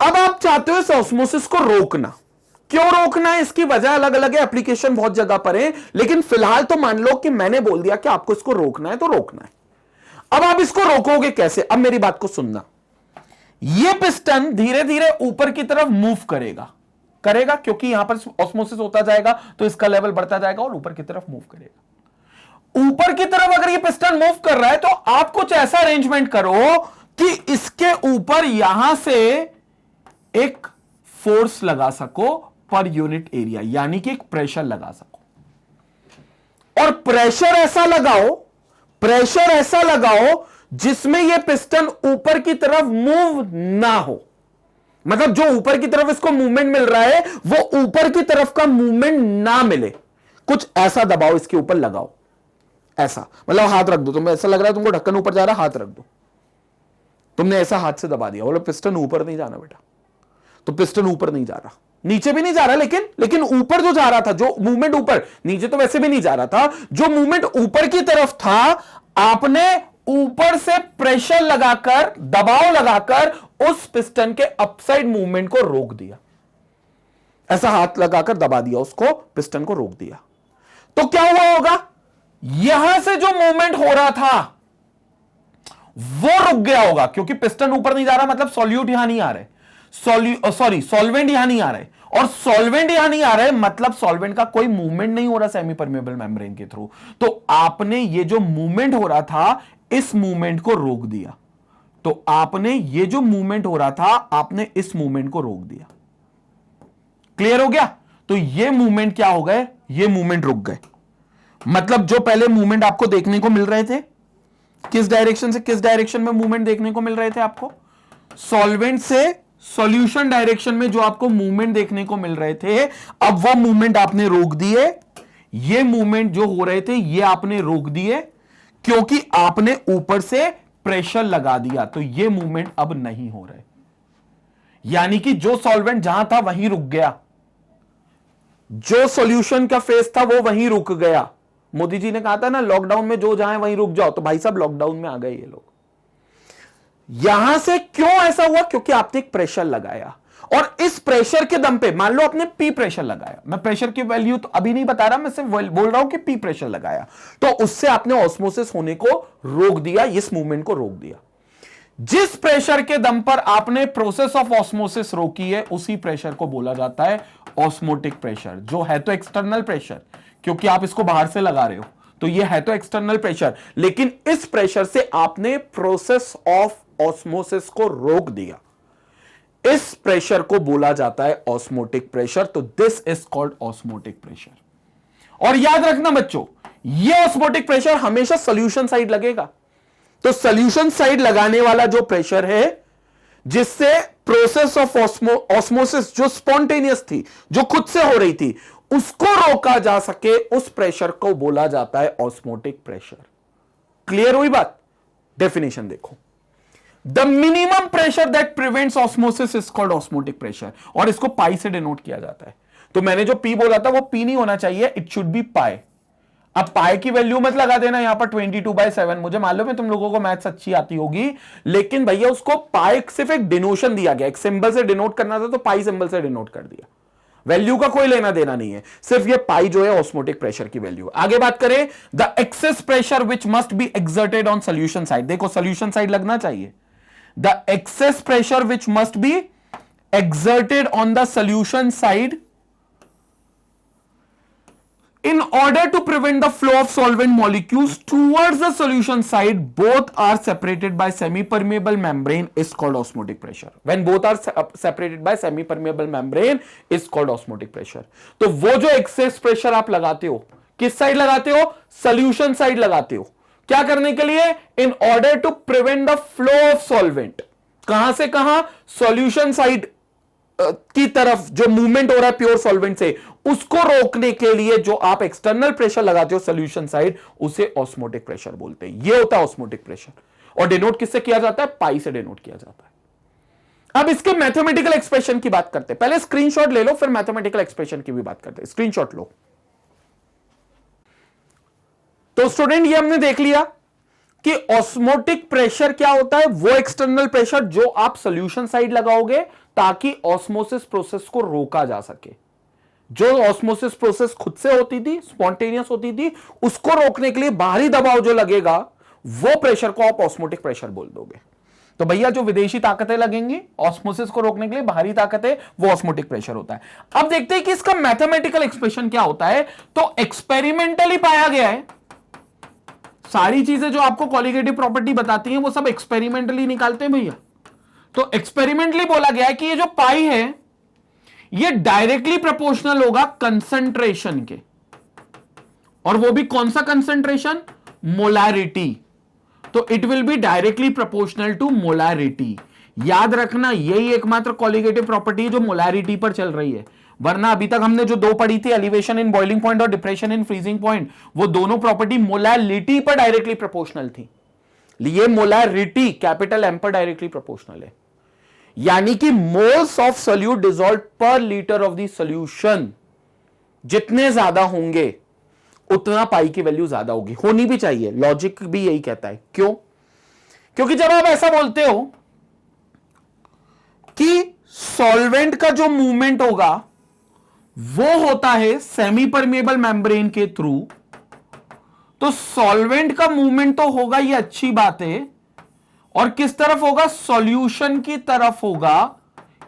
A: अब आप चाहते हो इस ऑस्मोसिस को रोकना। क्यों रोकना है, इसकी वजह अलग अलग है, एप्लीकेशन बहुत जगह पर है, लेकिन फिलहाल तो मान लो कि मैंने बोल दिया कि आपको इसको रोकना है तो रोकना है। अब आप इसको रोकोगे कैसे, अब मेरी बात को सुनना। यह पिस्टन धीरे धीरे ऊपर की तरफ मूव करेगा क्योंकि यहां पर ऑस्मोसिस होता जाएगा तो इसका लेवल बढ़ता जाएगा और ऊपर की तरफ मूव करेगा। ऊपर की तरफ अगर ये पिस्टन मूव कर रहा है तो आप कुछ ऐसा अरेंजमेंट करो कि इसके ऊपर यहां से एक फोर्स लगा सको पर यूनिट एरिया, यानी कि एक प्रेशर लगा सको। और प्रेशर ऐसा लगाओ जिसमें यह पिस्टन ऊपर की तरफ मूव ना हो। मतलब जो ऊपर की तरफ इसको मूवमेंट मिल रहा है वो ऊपर की तरफ का मूवमेंट ना मिले। कुछ ऐसा दबाव इसके ऊपर लगाओ, ऐसा, मतलब हाथ रख दो, तुम्हें ऐसा लग रहा है तुमको ढक्कन ऊपर जा रहा है, हाथ रख दो। तुमने ऐसा हाथ से दबा दिया, बोलो पिस्टन ऊपर नहीं जाना बेटा, तो पिस्टन ऊपर नहीं जा रहा, नीचे भी नहीं जा रहा, लेकिन ऊपर जो जा रहा था, जो मूवमेंट ऊपर, नीचे तो वैसे भी नहीं जा रहा था, जो मूवमेंट ऊपर की तरफ था, आपने ऊपर से प्रेशर लगाकर, दबाव लगाकर उस पिस्टन के अपसाइड मूवमेंट को रोक दिया। ऐसा हाथ लगाकर दबा दिया, उसको पिस्टन को रोक दिया। तो क्या हुआ होगा, यहां से जो मूवमेंट हो रहा था वो रुक गया होगा, क्योंकि पिस्टन ऊपर नहीं जा रहा, मतलब सॉल्यूट यहां नहीं आ रहे, सॉल्वेंट यहां नहीं आ रहे, और सॉल्वेंट यहां नहीं आ रहे मतलब सॉल्वेंट का कोई मूवमेंट नहीं हो रहा सेमी परमेबल मेम्ब्रेन के थ्रू। तो आपने ये जो मूवमेंट हो रहा था इस मूवमेंट को रोक दिया। तो आपने ये जो मूवमेंट हो रहा था आपने इस मूवमेंट को रोक दिया। क्लियर हो गया। तो ये मूवमेंट क्या हो गए, ये मूवमेंट रुक गए। मतलब जो पहले मूवमेंट आपको देखने को मिल रहे थे, किस डायरेक्शन से किस डायरेक्शन में मूवमेंट देखने को मिल रहे थे आपको, सॉल्वेंट से सॉल्यूशन डायरेक्शन में जो आपको मूवमेंट देखने को मिल रहे थे, अब वो मूवमेंट आपने रोक दिए। ये मूवमेंट जो हो रहे थे ये आपने रोक दिए क्योंकि आपने ऊपर से प्रेशर लगा दिया। तो ये मूवमेंट अब नहीं हो रहे, यानी कि जो सॉल्वेंट जहां था वहीं रुक गया, जो सॉल्यूशन का फेज था वो वहीं रुक गया। मोदी जी ने कहा था ना लॉकडाउन में जो जहां वहीं रुक जाओ, तो भाई साहब लॉकडाउन में आ गए ये लोग। यहां से क्यों ऐसा हुआ, क्योंकि आपने एक प्रेशर लगाया, और इस प्रेशर के दम पे मान लो आपने पी प्रेशर लगाया, मैं प्रेशर की वैल्यू तो अभी नहीं बता रहा, मैं सिर्फ बोल रहा हूं कि पी प्रेशर लगाया, तो उससे आपने ऑस्मोसिस होने को रोक दिया, इस मूवमेंट को रोक दिया। जिस प्रेशर के दम पर आपने प्रोसेस ऑफ ऑस्मोसिस रोकी है उसी प्रेशर को बोला जाता है ऑस्मोटिक प्रेशर, जो है तो एक्सटर्नल प्रेशर, क्योंकि आप इसको बाहर से लगा रहे हो तो ये है तो एक्सटर्नल प्रेशर, लेकिन इस प्रेशर से आपने प्रोसेस ऑफ ऑस्मोसिस को रोक दिया। इस प्रेशर को बोला जाता है ऑस्मोटिक प्रेशर। तो this is called osmotic pressure. और याद रखना बच्चों, यह ऑस्मोटिक प्रेशर हमेशा सॉल्यूशन साइड लगेगा। तो सॉल्यूशन साइड लगाने वाला जो प्रेशर है, जिससे प्रोसेस ऑफ ऑस्मोसिस जो स्पॉन्टेनियस थी, जो खुद से हो रही थी, उसको रोका जा सके, उस प्रेशर को बोला जाता है ऑस्मोटिक प्रेशर। क्लियर हुई बात। डेफिनेशन देखो, the minimum pressure that prevents osmosis is called osmotic pressure, और इसको पाई से डिनोट किया जाता है। तो मैंने जो पी बोला था वो पी नहीं होना चाहिए, इट शुड बी पाई। अब पाई की वैल्यू मत लगा देना यहां पर 22/7, मुझे मालूम है तुम लोगों को मैथ्स अच्छी आती होगी, लेकिन भैया उसको पाई सिर्फ एक डिनोशन दिया गया, एक सिंबल से डिनोट करना था तो पाई सिंबल से डिनोट कर दिया। वैल्यू का कोई लेना देना नहीं है, सिर्फ ये पाई जो है ऑस्मोटिक प्रेशर की वैल्यू। आगे बात करें, the excess pressure which must be exerted on solution side. देखो सोल्यूशन साइड लगना चाहिए। The excess pressure which must be exerted on the solution side in order to prevent the flow of solvent molecules towards the solution side, both are separated by semi-permeable membrane is called osmotic pressure. When both are separated by semi-permeable membrane is called osmotic pressure. तो वो जो excess pressure आप लगाते हो, किस side लगाते हो, solution side लगाते हो, क्या करने के लिए, in order to prevent the flow of solvent, कहां से कहां, solution साइड की तरफ जो मूवमेंट हो रहा है प्योर सॉल्वेंट से, उसको रोकने के लिए जो आप एक्सटर्नल प्रेशर लगाते हो सोल्यूशन साइड, उसे ऑस्मोटिक प्रेशर बोलते हैं। ये होता है ऑस्मोटिक प्रेशर, और डिनोट किससे किया जाता है, पाई से डिनोट किया जाता है। अब इसके मैथमेटिकल एक्सप्रेशन की बात करते हैं, पहले स्क्रीनशॉट ले लो फिर मैथमेटिकल एक्सप्रेशन की भी बात करते हैं। स्क्रीनशॉट लो। तो स्टूडेंट ये हमने देख लिया कि ऑस्मोटिक प्रेशर क्या होता है, वो एक्सटर्नल प्रेशर जो आप सोल्यूशन साइड लगाओगे ताकि ऑस्मोसिस प्रोसेस को रोका जा सके। जो ऑस्मोसिस प्रोसेस खुद से होती थी, स्पॉन्टेनियस होती थी, उसको रोकने के लिए बाहरी दबाव जो लगेगा वो प्रेशर को आप ऑस्मोटिक प्रेशर बोल दोगे। तो भैया जो विदेशी ताकतें लगेंगी ऑस्मोसिस को रोकने के लिए, बाहरी ताकतें, वो ऑस्मोटिक प्रेशर होता है। अब देखते हैं कि इसका मैथमेटिकल एक्सप्रेशन क्या होता है। तो एक्सपेरिमेंटली पाया गया है, सारी चीजें जो आपको कॉलिगेटिव प्रॉपर्टी बताती हैं वो सब एक्सपेरिमेंटली निकालते हैं भैया। तो एक्सपेरिमेंटली बोला गया है कि ये जो पाई है ये डायरेक्टली प्रोपोर्शनल होगा कंसंट्रेशन के, और वो भी कौन सा कंसंट्रेशन? मोलैरिटी। तो it will be directly proportional to molarity. याद रखना यही एकमात्र कॉलिगेटिव प्रॉपर्टी है जो मोलैरिटी पर चल रही है, वरना अभी तक हमने जो दो पढ़ी थी, एलिवेशन इन बॉइलिंग पॉइंट और डिप्रेशन इन फ्रीजिंग पॉइंट, वो दोनों प्रॉपर्टी मोलैरिटी पर डायरेक्टली प्रोपोर्शनल थी। ये मोलैरिटी कैपिटल एम पर डायरेक्टली प्रोपोर्शनल है, यानी कि मोल्स ऑफ सोल्यूट डिसॉल्व पर लीटर ऑफ द सॉल्यूशन जितने ज्यादा होंगे उतना पाई की वैल्यू ज्यादा होगी, होनी भी चाहिए। लॉजिक भी यही कहता है। क्यों? क्योंकि जब आप ऐसा बोलते हो कि सॉल्वेंट का जो मूवमेंट होगा वो होता है सेमी परमेबल मेम्ब्रेन के थ्रू, तो सॉल्वेंट का मूवमेंट तो होगा, ये अच्छी बात है, और किस तरफ होगा? सॉल्यूशन की तरफ होगा,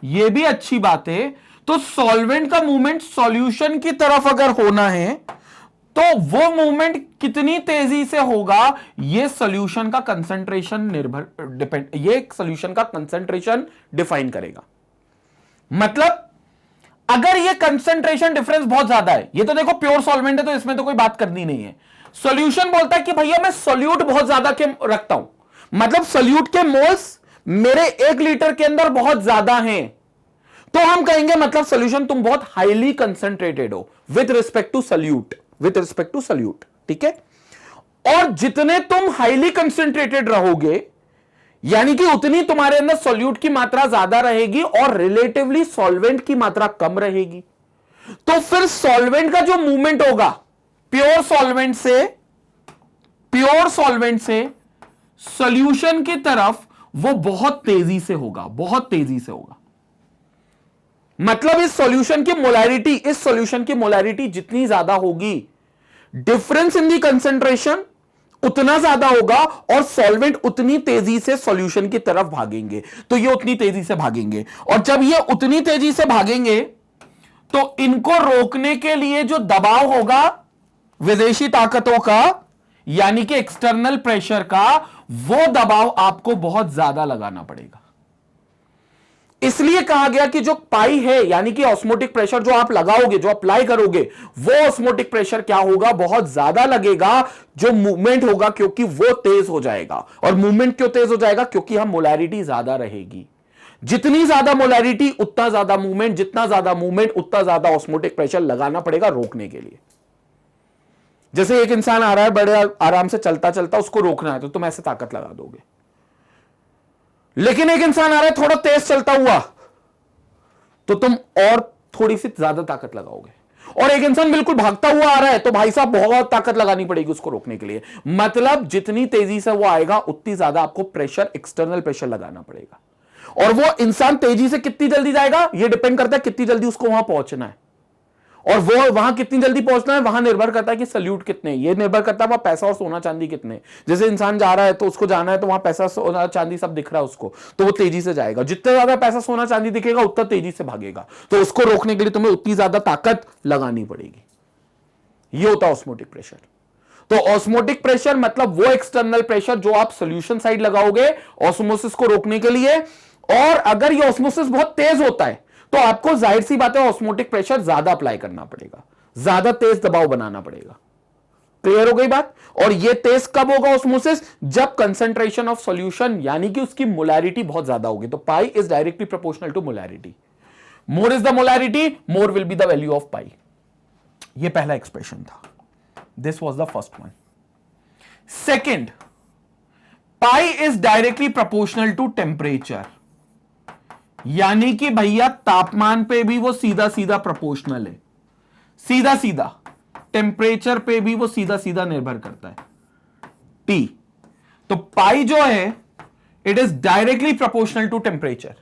A: यह भी अच्छी बात है। तो सॉल्वेंट का मूवमेंट सॉल्यूशन की तरफ अगर होना है तो वो मूवमेंट कितनी तेजी से होगा, ये सॉल्यूशन का कंसंट्रेशन ये सॉल्यूशन का कंसंट्रेशन डिफाइन करेगा। मतलब अगर ये कंसंट्रेशन डिफरेंस बहुत ज्यादा है, ये तो देखो प्योर सॉल्वेंट है तो इसमें तो कोई बात करनी नहीं है। सॉल्यूशन बोलता है कि भैया मैं सॉल्यूट बहुत ज्यादा के रखता हूं, मतलब सॉल्यूट के मोल्स मेरे 1 लीटर के अंदर बहुत ज्यादा हैं, तो हम कहेंगे मतलब सॉल्यूशन तुम बहुत हाईली कंसंट्रेटेड हो विद रिस्पेक्ट टू सॉल्यूट। ठीक है? और जितने तुम हाईली कंसंट्रेटेड रहोगे यानी कि उतनी तुम्हारे अंदर सॉल्यूट की मात्रा ज्यादा रहेगी और रिलेटिवली सॉल्वेंट की मात्रा कम रहेगी। तो फिर सॉल्वेंट का जो मूवमेंट होगा प्योर सॉल्वेंट से सॉल्यूशन की तरफ, वो बहुत तेजी से होगा। मतलब इस सॉल्यूशन की मोलैरिटी जितनी ज्यादा होगी, डिफरेंस इन दी कंसंट्रेशन उतना ज्यादा होगा और सॉल्वेंट उतनी तेजी से सॉल्यूशन की तरफ भागेंगे। तो ये उतनी तेजी से भागेंगे, और जब ये उतनी तेजी से भागेंगे तो इनको रोकने के लिए जो दबाव होगा विदेशी ताकतों का, यानी कि एक्सटर्नल प्रेशर का, वो दबाव आपको बहुत ज्यादा लगाना पड़ेगा। इसलिए कहा गया कि जो पाई है यानी कि ऑस्मोटिक प्रेशर जो आप लगाओगे, जो अप्लाई करोगे, वो ऑस्मोटिक प्रेशर क्या होगा? बहुत ज्यादा लगेगा जो मूवमेंट होगा, क्योंकि वो तेज हो जाएगा। और मूवमेंट क्यों तेज हो जाएगा? क्योंकि हम मोलैरिटी ज्यादा रहेगी। जितनी ज्यादा मोलैरिटी उतना ज्यादा मूवमेंट, जितना ज्यादा मूवमेंट उतना ज्यादा ऑस्मोटिक प्रेशर लगाना पड़ेगा रोकने के लिए। जैसे एक इंसान आ रहा है बड़े आराम से चलता चलता, उसको रोकना है तो तुम ऐसे ताकत लगा दोगे। लेकिन एक इंसान आ रहा है थोड़ा तेज चलता हुआ, तो तुम और थोड़ी सी ज्यादा ताकत लगाओगे। और एक इंसान बिल्कुल भागता हुआ आ रहा है तो भाई साहब बहुत ताकत लगानी पड़ेगी उसको रोकने के लिए। मतलब जितनी तेजी से वो आएगा उतनी ज्यादा आपको प्रेशर, एक्सटर्नल प्रेशर लगाना पड़ेगा। और वो इंसान तेजी से कितनी जल्दी जाएगा, ये डिपेंड करता है कितनी जल्दी उसको वहां पहुंचना है, और वो वहां कितनी जल्दी पहुंचना है वहां निर्भर करता है कि सल्यूट कितने, ये निर्भर करता है वहां पैसा और सोना चांदी कितने। जैसे इंसान जा रहा है तो उसको जाना है तो वहां पैसा सोना चांदी सब दिख रहा है उसको, तो वो तेजी से जाएगा। जितना ज्यादा पैसा सोना चांदी दिखेगा उतना तेजी से भागेगा। तो उसको रोकने के लिए तुम्हें उतनी ज्यादा ताकत लगानी पड़ेगी। ये होता है ऑस्मोटिक प्रेशर। तो ऑस्मोटिक प्रेशर मतलब वो एक्सटर्नल प्रेशर जो आप सोल्यूशन साइड लगाओगे ऑस्मोसिस को रोकने के लिए। और अगर ये ऑस्मोसिस बहुत तेज होता है तो आपको जाहिर सी बात है ऑस्मोटिक प्रेशर ज्यादा अप्लाई करना पड़ेगा, ज्यादा तेज दबाव बनाना पड़ेगा। क्लियर हो गई बात? और ये तेज कब होगा ऑस्मोसिस? जब कंसंट्रेशन ऑफ सॉल्यूशन यानी कि उसकी मोलैरिटी बहुत ज्यादा होगी। तो pi is directly proportional to molarity. More is the molarity, more will be the value of pi. ये पहला एक्सप्रेशन था। This was the first one. Second, pi is directly proportional to temperature, यानी कि भैया तापमान पे भी वो सीधा सीधा प्रोपोर्शनल है। सीधा सीधा टेम्परेचर पे भी वो सीधा सीधा निर्भर करता है। टी, तो पाई जो है it is directly proportional to temperature.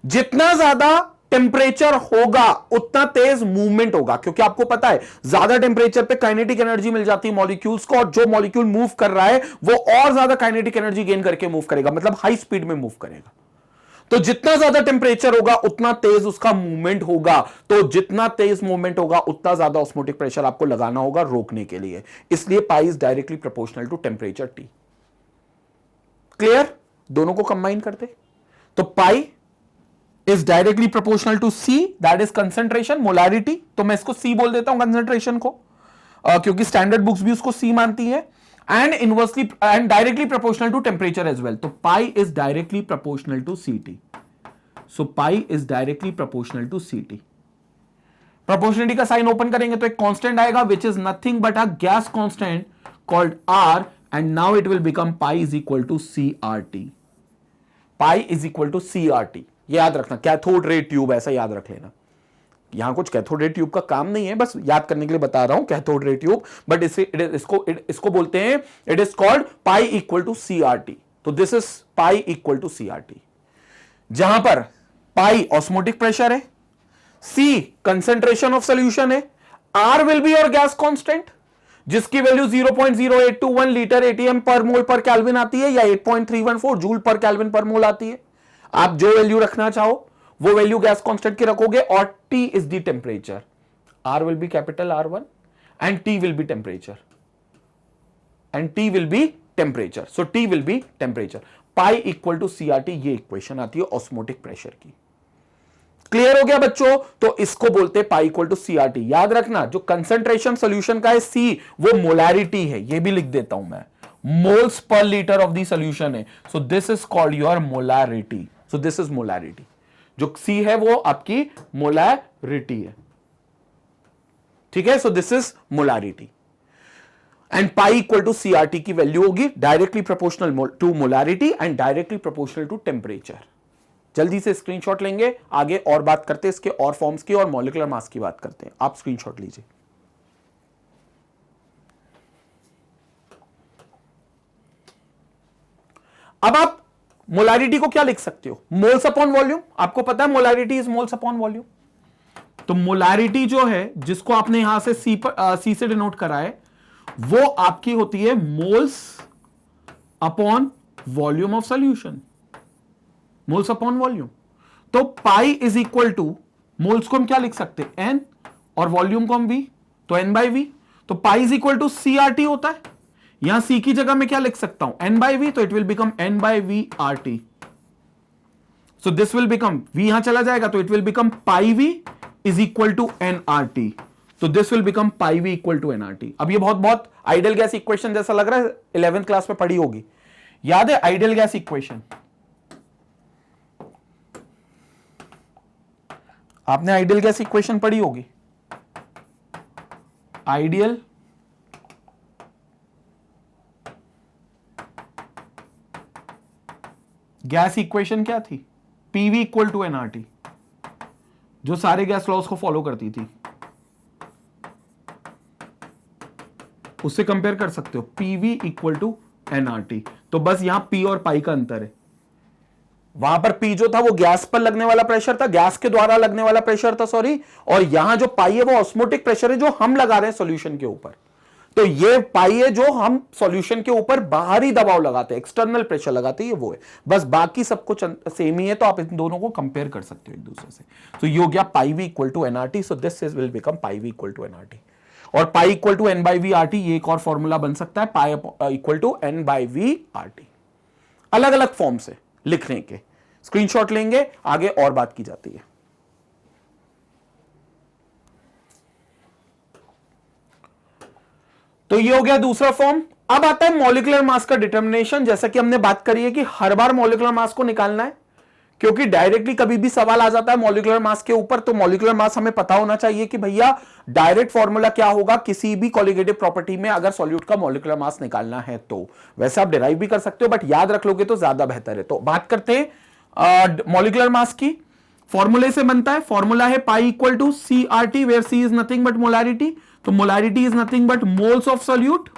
A: जितना ज्यादा टेम्परेचर होगा उतना तेज मूवमेंट होगा, क्योंकि आपको पता है ज्यादा टेम्परेचर पे काइनेटिक एनर्जी मिल जाती है मॉलिक्यूल्स को, और जो मॉलिक्यूल मूव कर रहा है वो और ज्यादा काइनेटिक एनर्जी गेन करके मूव करेगा, मतलब हाई स्पीड में मूव करेगा। तो जितना ज्यादा टेम्परेचर होगा उतना तेज उसका मूवमेंट होगा, तो जितना तेज मूवमेंट होगा उतना ज्यादा ऑस्मोटिक प्रेशर आपको लगाना होगा रोकने के लिए। इसलिए pi is directly proportional to temperature T. Clear? दोनों को कंबाइन करते तो pi is directly proportional to C, that is concentration, molarity. तो मैं इसको सी बोल देता हूं कंसेंट्रेशन को, क्योंकि स्टैंडर्ड बुक्स भी उसको सी मानती है। And inversely and directly proportional to temperature as well. तो pi is directly proportional to CT. So pi is directly proportional to CT. Proportionality का साइन ओपन करेंगे तो एक कांस्टेंट आएगा which is nothing but a gas constant called R, and now it will become pi is equal to C R T. Pi is equal to C R T. याद रखना, cathode ray tube, ऐसा याद रख लेना। यहां कुछ cathode ray tube का काम नहीं है, बस याद करने के लिए बता रहा हूं कैथोड रे ट्यूब, बट इसको बोलते हैं, it is called pi equal to C R T. तो this is pi equal to C R T, जहां पर पाई ऑस्मोटिक प्रेशर है, सी कंसेंट्रेशन ऑफ सोल्यूशन है, R will be your gas constant जिसकी value 0.0821 litre ATM per mole पर kelvin आती है, या 8.314 जूल पर केल्विन पर मोल आती है। आप जो वैल्यू रखना चाहो वो वैल्यू गैस कांस्टेंट की रखोगे, और T is the temperature. R will be capital R1 and T will be temperature, and T will be temperature. So T will be temperature. Pi equal to CRT, ये equation आती है osmotic pressure की। Clear हो गया बच्चों? तो इसको बोलते हैं पाई इक्वल टू CRT। याद रखना, जो कंसेंट्रेशन सोल्यूशन का है C, वो मोलैरिटी है, ये भी लिख देता हूं मैं, moles per litre of the solution है। So this is called your molarity. So this is molarity. जो C है वो आपकी मोलैरिटी है, ठीक है? So this is molarity, and pi equal to CRT की वैल्यू होगी directly proportional to molarity and directly proportional to temperature. जल्दी से स्क्रीनशॉट लेंगे, आगे और बात करते हैं इसके और फॉर्म्स की, और मॉलिक्यूलर मास की बात करते हैं। आप स्क्रीनशॉट लीजिए। अब आप मोलैरिटी को क्या लिख सकते हो? Moles upon volume. आपको पता है molarity is moles upon volume. तो मोलैरिटी जो है, जिसको आपने यहां से सी से डिनोट करा है, वो आपकी होती है moles upon volume of solution, moles upon volume. तो pi is equal to, moles को हम क्या लिख सकते हैं? एन, और वॉल्यूम को हम वी, तो एन बाई वी। तो pi is equal to CRT होता है। यहां सी की जगह मैं क्या लिख सकता हूं? एन बाई वी, तो it will become N by V R T. So this will become, V यहां चला जाएगा तो it will become pi V is equal to N R T. तो this will become pi V equal to N R T. अब ये बहुत ideal gas equation जैसा लग रहा है, 11th क्लास में पढ़ी होगी, याद है आइडियल गैस इक्वेशन? आपने आइडियल गैस इक्वेशन पढ़ी होगी। आइडियल गैस इक्वेशन क्या थी? पीवी इक्वल टू एनआरटी, जो सारे गैस लॉज को फॉलो करती थी। उससे कंपेयर कर सकते हो, पीवी इक्वल टू एनआरटी। तो बस यहां पी और पाई का अंतर है। वहां पर पी जो था वो गैस पर लगने वाला प्रेशर था, गैस के द्वारा लगने वाला प्रेशर था, सॉरी, और यहां जो पाई है वो ऑस्मोटिक प्रेशर है जो हम लगा रहे हैं सॉल्यूशन के ऊपर। तो ये पाई है जो हम सॉल्यूशन के ऊपर बाहरी दबाव लगाते हैं, एक्सटर्नल प्रेशर लगाते हैं, ये वो है। बस बाकी सब कुछ सेम ही है, तो आप इन दोनों को कंपेयर कर सकते हो एक दूसरे से। तो ये हो गया pi V equal to NRT. So this will become pi V equal to NRT, और pi equal to N by V R T, ये एक और फॉर्मूला बन सकता है, pi equal to N by V R T. अलग अलग form से लिखने के स्क्रीनशॉट लेंगे, आगे और बात की जाती है। तो ये हो गया दूसरा फॉर्म। अब आता है मॉलिक्यूलर मास का डिटर्मिनेशन। जैसा कि हमने बात करी है कि हर बार मॉलिक्यूलर मास को निकालना है, क्योंकि डायरेक्टली कभी भी सवाल आ जाता है मॉलिक्यूलर मास के ऊपर। तो मॉलिक्यूलर मास हमें पता होना चाहिए कि भैया डायरेक्ट फॉर्मूला क्या होगा किसी भी कॉलिगेटिव प्रॉपर्टी में अगर सॉल्यूट का मॉलिक्यूलर मास निकालना है तो। वैसे आप डिराइव भी कर सकते हो, बट याद रख लोगे तो ज्यादा बेहतर है। तो बात करते हैं मॉलिक्यूलर मास की। फॉर्मूले से बनता है, फॉर्मूला है pi equal to CRT, where C is nothing but molarity. तो molarity is nothing but moles of solute,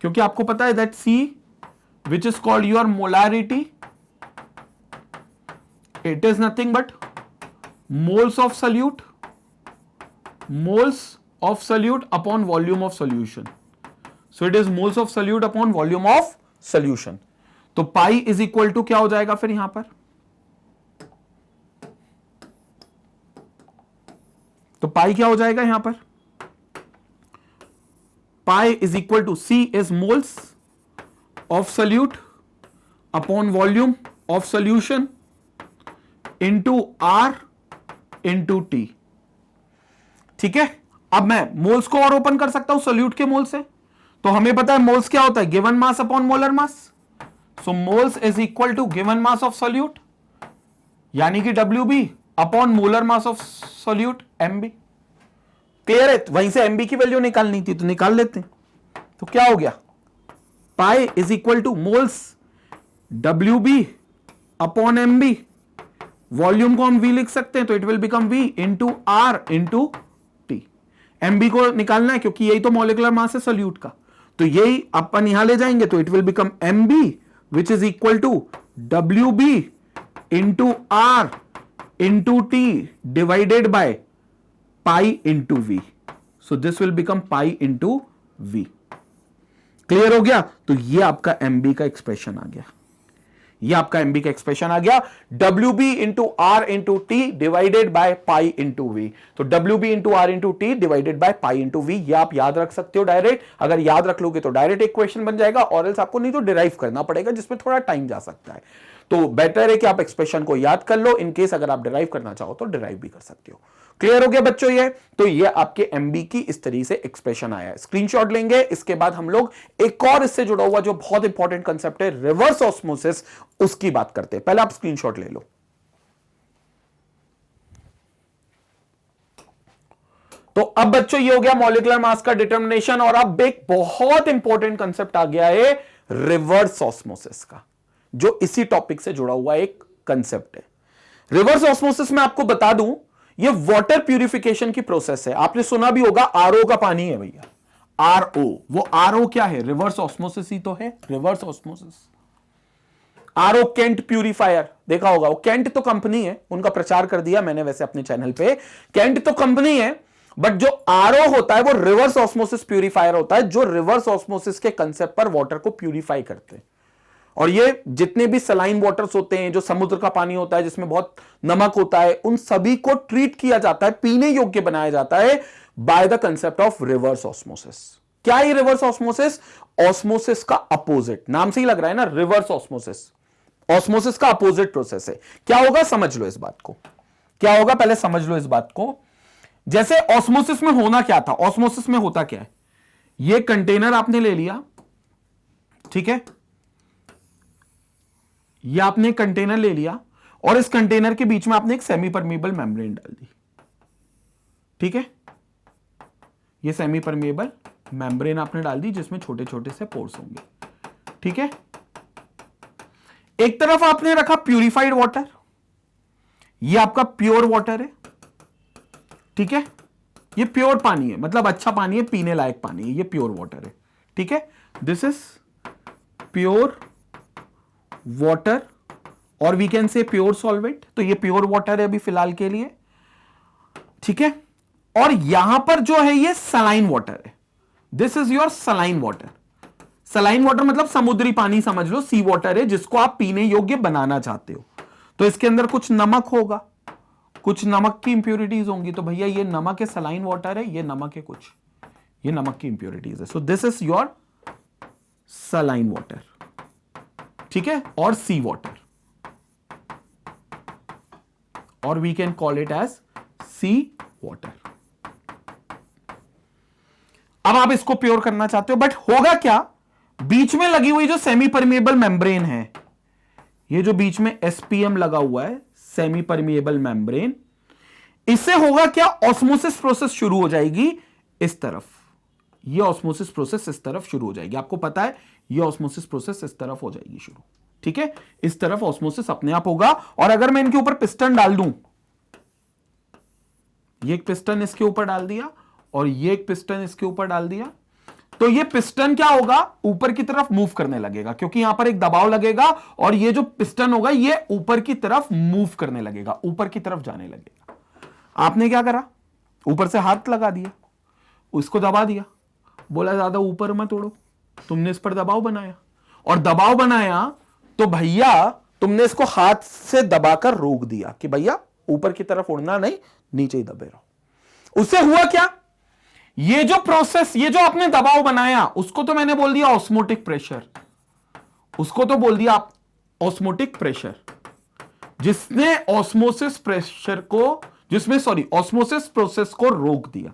A: क्योंकि आपको पता है that C which is called your molarity it is nothing but moles of solute, moles of solute upon volume of solution. So it is moles of solute upon volume of solution. तो pi is equal to क्या हो जाएगा फिर यहां पर, तो पाई क्या हो जाएगा यहां पर, pi is equal to C is moles of solute upon volume of solution into R into T. ठीक है, अब मैं मोल्स को और ओपन कर सकता हूं सोल्यूट के मोल से. तो हमें पता है मोल्स क्या होता है, given mass upon molar mass. So moles is equal to given mass of solute, यानी कि WB upon molar mass of solute MB. Clear है, वहीं से MB की वैल्यू निकालनी थी तो निकाल लेते हैं. तो क्या हो गया, पाई is equal to moles WB upon MB. Volume को हम V लिख सकते हैं, तो it will become V into R into T. MB को निकालना है क्योंकि यही तो मॉलिक्यूलर मास है सोल्यूट का, तो यही अपन यहां ले जाएंगे, तो it will become MB which is equal to WB into R into T divided by pi into V. So this will become pi into V. Clear हो गया, तो ये आपका MB का एक्सप्रेशन आ गया, ये आपका MB का एक्सप्रेशन आ गया, WB into R into T divided by pi into V. तो WB into R into T divided by pi into V, ये आप याद रख सकते हो डायरेक्ट. अगर याद रख लोगे तो डायरेक्ट एक क्वेश्चन बन जाएगा, और एल्स आपको नहीं तो डिराइव करना पड़ेगा, जिसमें थोड़ा टाइम जा सकता है. तो बेटर है कि आप एक्सप्रेशन को याद कर लो, इन केस अगर आप डिराइव करना चाहो तो डिराइव भी कर सकते हो. क्लियर हो गया बच्चों ये, तो ये आपके MB की इस तरीके से एक्सप्रेशन आया है. स्क्रीनशॉट लेंगे, इसके बाद हम लोग एक और इससे जुड़ा हुआ जो बहुत इंपॉर्टेंट कंसेप्ट है रिवर्स ऑस्मोसिस, उसकी बात करते हैं. पहले आप स्क्रीनशॉट ले लो. तो अब बच्चों ये हो गया मॉलिक्यूलर मास का डिटर्मिनेशन, और अब एक बहुत इंपॉर्टेंट कंसेप्ट आ गया है रिवर्स ऑस्मोसिस का, जो इसी टॉपिक से जुड़ा हुआ एक कंसेप्ट है. रिवर्स ऑस्मोसिस में आपको बता दूं, ये वाटर प्यूरिफिकेशन की प्रोसेस है. आपने सुना भी होगा RO का पानी है भैया, RO. वो RO क्या है, रिवर्स ऑस्मोसिस ही तो है. Reverse osmosis, RO Kent purifier देखा होगा. वो केंट तो कंपनी है, उनका प्रचार कर दिया मैंने वैसे अपने चैनल पे. केंट तो कंपनी है, बट जो RO होता है वो रिवर्स ऑस्मोसिस प्यूरिफायर होता है, जो रिवर्स ऑस्मोसिस के कंसेप्ट पर वाटर को प्यूरिफाई करते हैं. और ये जितने भी सलाइन वाटर्स होते हैं, जो समुद्र का पानी होता है जिसमें बहुत नमक होता है, उन सभी को ट्रीट किया जाता है, पीने योग्य बनाया जाता है by the concept of reverse osmosis. क्या है रिवर्स ऑस्मोसिस? ऑस्मोसिस का अपोजिट, नाम से ही लग रहा है ना, रिवर्स ऑस्मोसिस. ऑस्मोसिस का अपोजिट प्रोसेस है. क्या होगा समझ लो इस बात को, क्या होगा पहले समझ लो इस बात को. जैसे ऑस्मोसिस में होना क्या था, ऑस्मोसिस में होता क्या है, ये कंटेनर आपने ले लिया, ठीक है, ये आपने कंटेनर ले लिया, और इस कंटेनर के बीच में आपने एक सेमी परमेबल मेम्ब्रेन डाल दी. ठीक है, ये सेमी परमेबल मेम्ब्रेन आपने डाल दी जिसमें छोटे छोटे से पोर्स होंगे. ठीक है, एक तरफ आपने रखा प्यूरिफाइड वाटर, ये आपका प्योर वाटर है. ठीक है, ये प्योर पानी है, मतलब अच्छा पानी है, पीने लायक पानी है, ये प्योर वाटर है. ठीक है, दिस इज प्योर वाटर, और we can say pure solvent. तो ये प्योर वाटर है अभी फिलहाल के लिए. ठीक है, और यहां पर जो है ये सलाइन वाटर है. This is your saline water. Saline water मतलब समुद्री पानी समझ लो, सी वाटर है, जिसको आप पीने योग्य बनाना चाहते हो. तो इसके अंदर कुछ नमक होगा, कुछ नमक की इंप्योरिटीज होंगी. तो भैया ये नमक है, सलाइन वाटर है, ये नमक है, कुछ ये नमक की इंप्योरिटीज है. So this is your saline water. ठीक है, और सी वाटर, और we can call it as sea water. अब आप इसको प्योर करना चाहते हो, बट होगा क्या, बीच में लगी हुई जो सेमी परमेबल मेम्ब्रेन है, ये जो बीच में SPM लगा हुआ है, सेमी परमेबल मेम्ब्रेन, इससे होगा क्या, ऑस्मोसिस प्रोसेस शुरू हो जाएगी इस तरफ. ये ऑस्मोसिस प्रोसेस इस तरफ शुरू हो जाएगी. आपको पता है ये ऑस्मोसिस प्रोसेस इस तरफ हो जाएगी शुरू. ठीक है, इस तरफ ऑस्मोसिस अपने आप होगा. और अगर मैं इनके ऊपर पिस्टन डाल दूं, ये एक पिस्टन इसके ऊपर डाल दिया और ये एक पिस्टन इसके ऊपर डाल दिया, तो ये पिस्टन क्या होगा, ऊपर की तरफ मूव करने लगेगा, क्योंकि यहां पर एक दबाव लगेगा और ये जो पिस्टन होगा ये ऊपर की तरफ मूव करने लगेगा, ऊपर की तरफ जाने लगेगा। आपने क्या करा, ऊपर से हाथ लगा दिया, उसको दबा दिया, बोला ज्यादा ऊपर मत उड़ो, तुमने इस पर दबाव बनाया, और दबाव बनाया तो भैया तुमने इसको हाथ से दबाकर रोक दिया कि भैया ऊपर की तरफ उड़ना नहीं, नीचे ही दबे रहो। उससे हुआ क्या, ये जो प्रोसेस, ये जो आपने दबाव बनाया उसको तो मैंने बोल दिया ऑस्मोटिक प्रेशर, उसको तो बोल दिया आप ऑस्मोटिक प्रेशर, जिसने ऑस्मोसिस प्रेशर को, जिसमें सॉरी ऑस्मोसिस प्रोसेस को रोक दिया,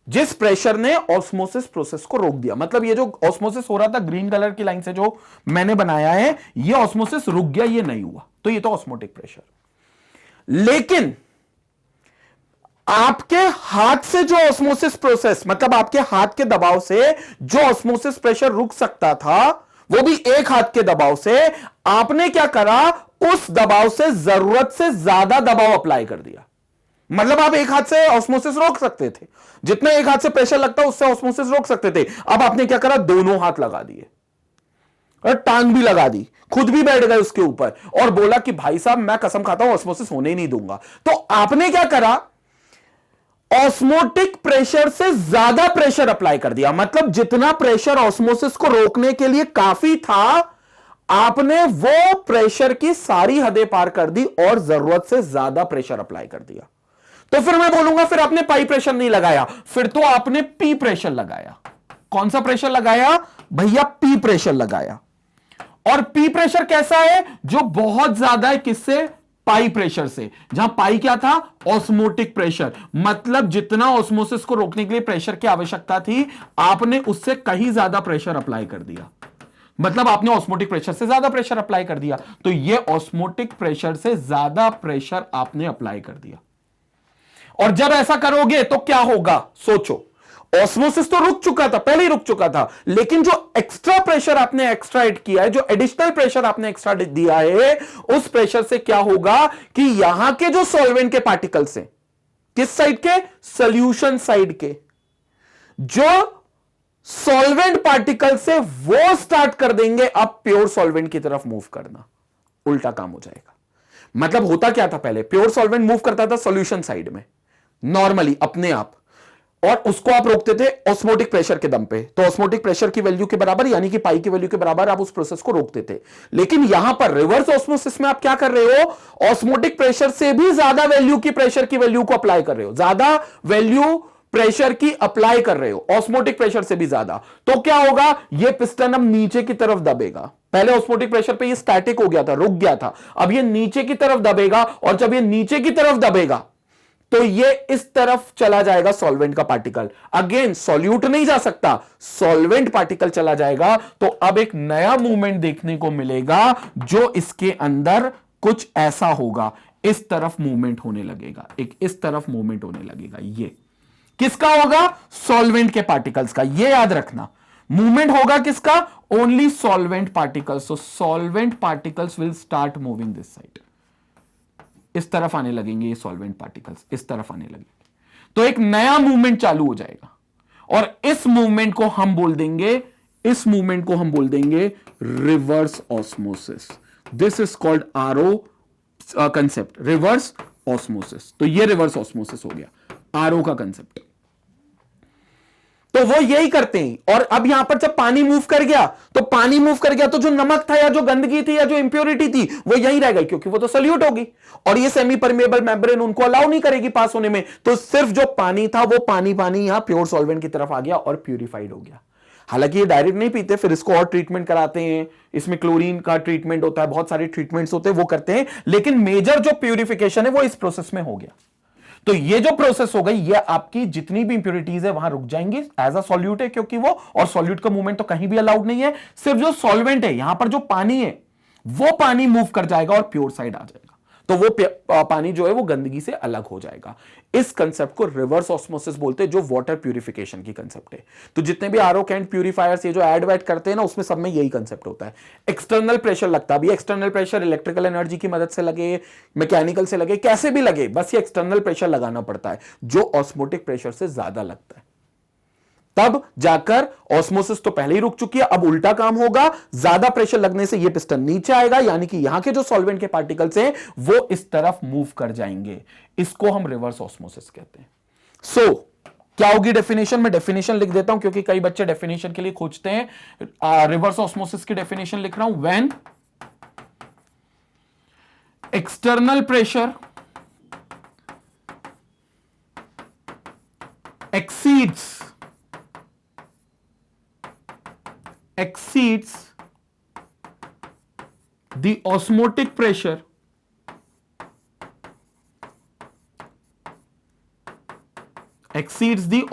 A: जिस प्रेशर ने ऑस्मोसिस प्रोसेस को रोक दिया। मतलब ये जो ऑस्मोसिस हो रहा था ग्रीन कलर की लाइन से जो मैंने बनाया है, ये ऑस्मोसिस रुक गया, ये नहीं हुआ, तो ये तो ऑस्मोटिक प्रेशर। लेकिन आपके हाथ से जो ऑस्मोसिस प्रोसेस, मतलब आपके हाथ के दबाव से जो ऑस्मोसिस प्रेशर रुक सकता था, वो भी एक हाथ के दबाव से, आपने क्या करा, उस दबाव से जरूरत से ज्यादा दबाव अप्लाई कर दिया। मतलब आप एक हाथ से ऑस्मोसिस रोक सकते थे, जितना एक हाथ से प्रेशर लगता उससे ऑस्मोसिस रोक सकते थे। अब आपने क्या करा, दोनों हाथ लगा दिए और टांग भी लगा दी, खुद भी बैठ गए उसके ऊपर और बोला कि भाई साहब मैं कसम खाता हूं ऑस्मोसिस होने ही नहीं दूंगा। तो आपने क्या करा, ऑस्मोटिक प्रेशर से ज्यादा प्रेशर अप्लाई कर दिया। मतलब जितना प्रेशर ऑस्मोसिस को रोकने के लिए काफी था, आपने वो प्रेशर की सारी हदें पार कर दी और जरूरत से ज्यादा प्रेशर अप्लाई कर दिया। तो फिर मैं बोलूंगा फिर आपने पाई प्रेशर नहीं लगाया, फिर तो आपने पी प्रेशर लगाया। कौन सा प्रेशर लगाया भैया, पी प्रेशर लगाया। और पी प्रेशर कैसा है, जो बहुत ज्यादा है, किससे, पाई प्रेशर से। जहां पाई क्या था, ऑस्मोटिक प्रेशर, मतलब जितना ऑस्मोसिस को रोकने के लिए प्रेशर की आवश्यकता थी, आपने उससे कहीं ज्यादा प्रेशर अप्लाई कर दिया। मतलब आपने ऑस्मोटिक प्रेशर से ज्यादा प्रेशर अप्लाई कर दिया। तो यह ऑस्मोटिक प्रेशर से ज्यादा प्रेशर आपने अप्लाई कर दिया। और जब ऐसा करोगे तो क्या होगा, सोचो, ऑस्मोसिस तो रुक चुका था, पहले ही रुक चुका था, लेकिन जो एक्स्ट्रा प्रेशर आपने एक्स्ट्रा ऐड किया है, जो एडिशनल प्रेशर आपने एक्स्ट्रा दिया है, उस प्रेशर से क्या होगा कि यहां के जो सॉल्वेंट के पार्टिकल्स हैं, किस साइड के, सॉल्यूशन साइड के, जो सॉल्वेंट पार्टिकल से वो स्टार्ट कर देंगे अब प्योर सॉल्वेंट की तरफ मूव करना। उल्टा काम हो जाएगा। मतलब होता क्या था, पहले प्योर सॉल्वेंट मूव करता था सॉल्यूशन साइड में नॉर्मली अपने आप, और उसको आप रोकते थे ऑस्मोटिक प्रेशर के दम पे। तो ऑस्मोटिक प्रेशर की वैल्यू के बराबर, यानी कि पाई की वैल्यू के बराबर आप उस प्रोसेस को रोकते थे। लेकिन यहां पर रिवर्स ऑस्मोसिस में आप क्या कर रहे हो, ऑस्मोटिक प्रेशर से भी ज्यादा वैल्यू की प्रेशर की वैल्यू को अप्लाई कर रहे हो, ज्यादा वैल्यू प्रेशर की अप्लाई कर रहे हो, ऑस्मोटिक प्रेशर से भी ज्यादा। तो क्या होगा, ये पिस्टन अब नीचे की तरफ दबेगा। पहले ऑस्मोटिक प्रेशर पे ये स्टैटिक हो गया था, रुक गया था, अब ये नीचे की तरफ दबेगा, और जब ये नीचे की तरफ दबेगा तो ये इस तरफ चला जाएगा सॉल्वेंट का पार्टिकल। अगेन सॉल्यूट नहीं जा सकता, सॉल्वेंट पार्टिकल चला जाएगा। तो अब एक नया मूवमेंट देखने को मिलेगा, जो इसके अंदर कुछ ऐसा होगा, इस तरफ मूवमेंट होने लगेगा, एक इस तरफ मूवमेंट होने लगेगा। ये किसका होगा, सॉल्वेंट के पार्टिकल्स का। ये याद रखना, मूवमेंट होगा किसका, only solvent particles. So solvent particles will start moving this side, इस तरफ आने लगेंगे ये सॉल्वेंट पार्टिकल्स, इस तरफ आने लगेंगे। तो एक नया मूवमेंट चालू हो जाएगा, और इस मूवमेंट को हम बोल देंगे, इस मूवमेंट को हम बोल देंगे reverse osmosis. This is called RO concept, reverse osmosis. तो ये रिवर्स ऑस्मोसिस हो गया, आरओ का कंसेप्ट। तो वो यही करते हैं। और अब यहां पर जब पानी मूव कर गया, तो पानी मूव कर गया तो जो नमक था या जो गंदगी थी या जो इंप्योरिटी थी वो यहीं रह गई, क्योंकि वो तो सॉल्यूट होगी, और ये सेमी परमेबल मेम्ब्रेन उनको अलाउ नहीं करेगी पास होने में। तो सिर्फ जो पानी था वो पानी यहां प्योर सॉल्वेंट की तरफ आ गया और प्यूरिफाइड हो गया। हालांकि ये डायरेक्ट नहीं पीते, फिर इसको और ट्रीटमेंट कराते हैं, इसमें क्लोरीन का ट्रीटमेंट होता है, बहुत सारे ट्रीटमेंट्स होते हैं, वो करते हैं। लेकिन मेजर जो प्यूरिफिकेशन है वो इस प्रोसेस में हो गया। तो ये जो प्रोसेस हो गई, ये आपकी जितनी भी इंप्योरिटीज है वहां रुक जाएंगी, एज अ सॉल्यूट है क्योंकि वो, और सॉल्यूट का मूवमेंट तो कहीं भी अलाउड नहीं है। सिर्फ जो सॉल्वेंट है, यहां पर जो पानी है वो पानी मूव कर जाएगा और प्योर साइड आ जाएगा। तो वो पानी जो है वो गंदगी से अलग हो जाएगा। इस कंसेप्ट को रिवर्स ऑस्मोसिस बोलते हैं, जो वाटर प्यूरिफिकेशन की कंसेप्ट है। तो जितने भी आरओ कैंट प्यूरिफायर्स ये जो ऐड वैड करते हैं ना, उसमें सब में यही कंसेप्ट होता है। एक्सटर्नल प्रेशर लगता है, अभी एक्सटर्नल प्रेशर इलेक्ट्रिकल एनर्जी की मदद से लगे, मैकेनिकल से लगे, कैसे भी लगे, बस ये एक्सटर्नल प्रेशर लगाना पड़ता है, जो ऑस्मोटिक प्रेशर से ज्यादा लगता है। तब जाकर ऑस्मोसिस तो पहले ही रुक चुकी है, अब उल्टा काम होगा, ज्यादा प्रेशर लगने से यह पिस्टन नीचे आएगा, यानी कि यहां के जो सॉल्वेंट के पार्टिकल्स हैं वो इस तरफ मूव कर जाएंगे। इसको हम रिवर्स ऑस्मोसिस कहते हैं। सो क्या होगी डेफिनेशन? मैं डेफिनेशन लिख देता हूं क्योंकि कई बच्चे डेफिनेशन के लिए खोजते हैं। रिवर्स ऑस्मोसिस की डेफिनेशन लिख रहा हूं। When external pressure exceeds the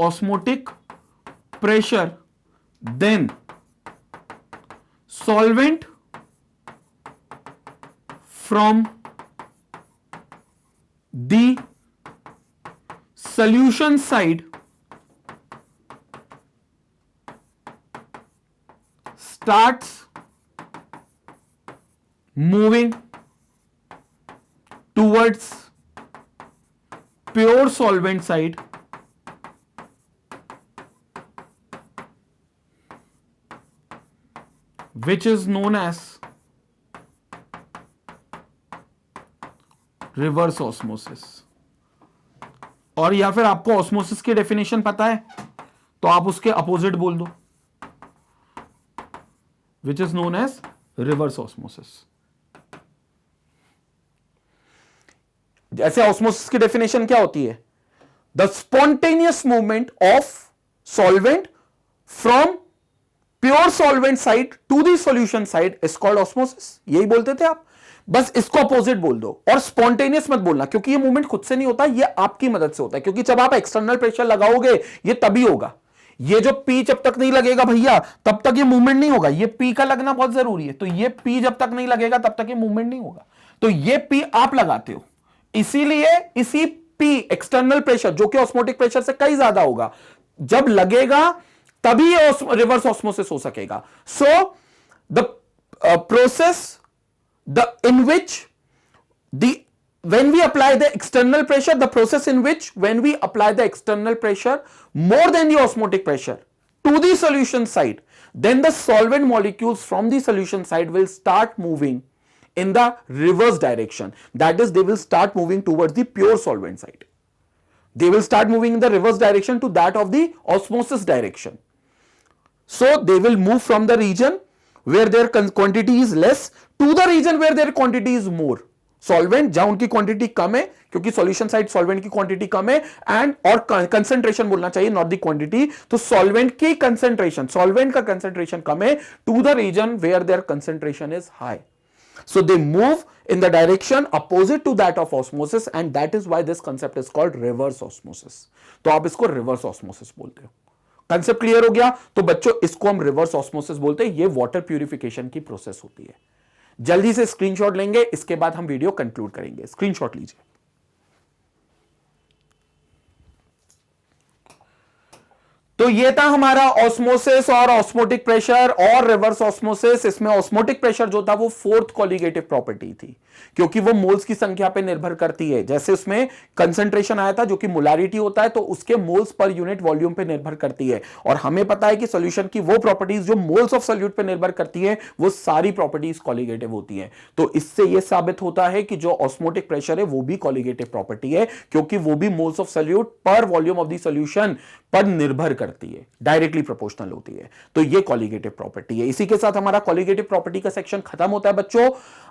A: osmotic pressure then solvent from the solution side starts moving towards pure solvent side, which is known as reverse osmosis. और या फिर आपको ऑस्मोसिस की डेफिनेशन पता है तो आप उसके अपोजिट बोल दो, which is known as reverse osmosis। जैसे ऑस्मोसिस की डेफिनेशन क्या होती है? The spontaneous movement of solvent from pure solvent side to the solution side is called osmosis. यही बोलते थे आप, बस इसको अपोजिट बोल दो और स्पॉन्टेनियस मत बोलना, क्योंकि ये मूवमेंट खुद से नहीं होता, ये आपकी मदद से होता है। क्योंकि जब आप एक्सटर्नल प्रेशर लगाओगे ये तभी होगा। ये जो पी जब तक नहीं लगेगा भैया तब तक ये मूवमेंट नहीं होगा। ये पी का लगना बहुत जरूरी है, तो ये पी जब तक नहीं लगेगा तब तक ये मूवमेंट नहीं होगा। तो ये पी आप लगाते हो, इसीलिए इसी पी एक्सटर्नल प्रेशर जो कि ऑस्मोटिक प्रेशर से कहीं ज्यादा होगा, जब लगेगा तभी रिवर्स ऑस्मोसिस हो सकेगा। So the process in which when we apply the external pressure, the process in which when we apply the external pressure more than the osmotic pressure to the solution side, then the solvent molecules from the solution side will start moving in the reverse direction. That is, they will start moving towards the pure solvent side. They will start moving in the reverse direction to that of the osmosis direction. So they will move from the region where their quantity is less to the region where their quantity is more. Solvent जहां उनकी quantity कम है, क्योंकि solution side solvent की quantity कम है, and और concentration बोलना चाहिए, नॉट द क्वांटिटी। तो सॉल्वेंट की कंसंट्रेशन, सॉल्वेंट का कंसंट्रेशन कम है to the region where their concentration is high. So they move in the direction opposite to that of osmosis, and that is why this concept is called reverse osmosis. तो आप इसको reverse osmosis बोलते हो। Concept clear हो गया? तो बच्चों इसको हम रिवर्स ऑस्मोसिस बोलते हैं। ये वाटर प्यूरिफिकेशन की प्रोसेस होती है। जल्दी से स्क्रीनशॉट लेंगे, इसके बाद हम वीडियो कंक्लूड करेंगे। स्क्रीनशॉट लीजिए। तो ये था हमारा ऑस्मोसिस और ऑस्मोटिक प्रेशर और रिवर्स ऑस्मोसिस। इसमें ऑस्मोटिक प्रेशर जो था वो फोर्थ कोलिगेटिव प्रॉपर्टी थी, क्योंकि वो मोल्स की संख्या पे निर्भर करती है। जैसे उसमें कंसंट्रेशन आया था जो कि मोलारिटी होता है, तो उसके मोल्स पर यूनिट वॉल्यूम पे निर्भर करती है। और हमें पता है कि सॉल्यूशन की वो प्रॉपर्टीज जो मोल्स ऑफ सॉल्यूट पे निर्भर करती है, वो सारी प्रॉपर्टीज कोलिगेटिव होती है। तो इससे यह साबित होता है कि जो ऑस्मोटिक प्रेशर है वो भी कोलिगेटिव प्रॉपर्टी है, क्योंकि वो भी मोल्स ऑफ सॉल्यूट पर वॉल्यूम ऑफ द सॉल्यूशन पर निर्भर करती है, डायरेक्टली प्रोपोर्शनल होती है। तो ये कोलिगेटिव प्रॉपर्टी है। इसी के साथ हमारा कोलिगेटिव प्रॉपर्टी का सेक्शन खत्म होता है बच्चों।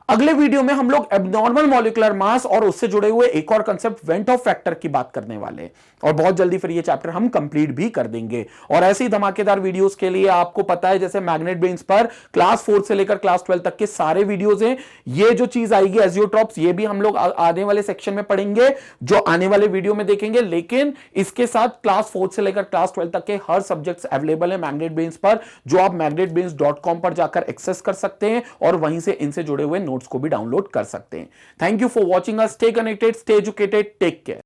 A: अगले वीडियो में हम लोग एब्नॉर्मल मॉलिक्यूलर मास और उससे जुड़े हुए एक और कंसेप्ट वेंट ऑफ फैक्टर की बात करने वाले हैं, और बहुत जल्दी फिर ये चैप्टर हम कंप्लीट भी कर देंगे। और ऐसे ही धमाकेदार वीडियोस के लिए आपको पता है, जैसे मैग्नेट ब्रेन्स पर क्लास 4 से लेकर क्लास 12 तक के सारे वीडियोस हैं। ये जो चीज आएगी एजियोट्रॉप्स, ये भी हम लोग आने वाले सेक्शन में पढ़ेंगे, जो आने वाले वीडियो में देखेंगे। लेकिन इसके साथ क्लास 4 से लेकर क्लास 12 तक के हर सब्जेक्ट्स अवेलेबल है मैग्नेट ब्रेन्स पर, जो आप magnetbrains.com पर जाकर एक्सेस कर सकते हैं और वहीं से इनसे जुड़े हुए नोट्स को भी डाउनलोड कर सकते हैं। Thank you for watching us. Stay connected, stay educated, take care.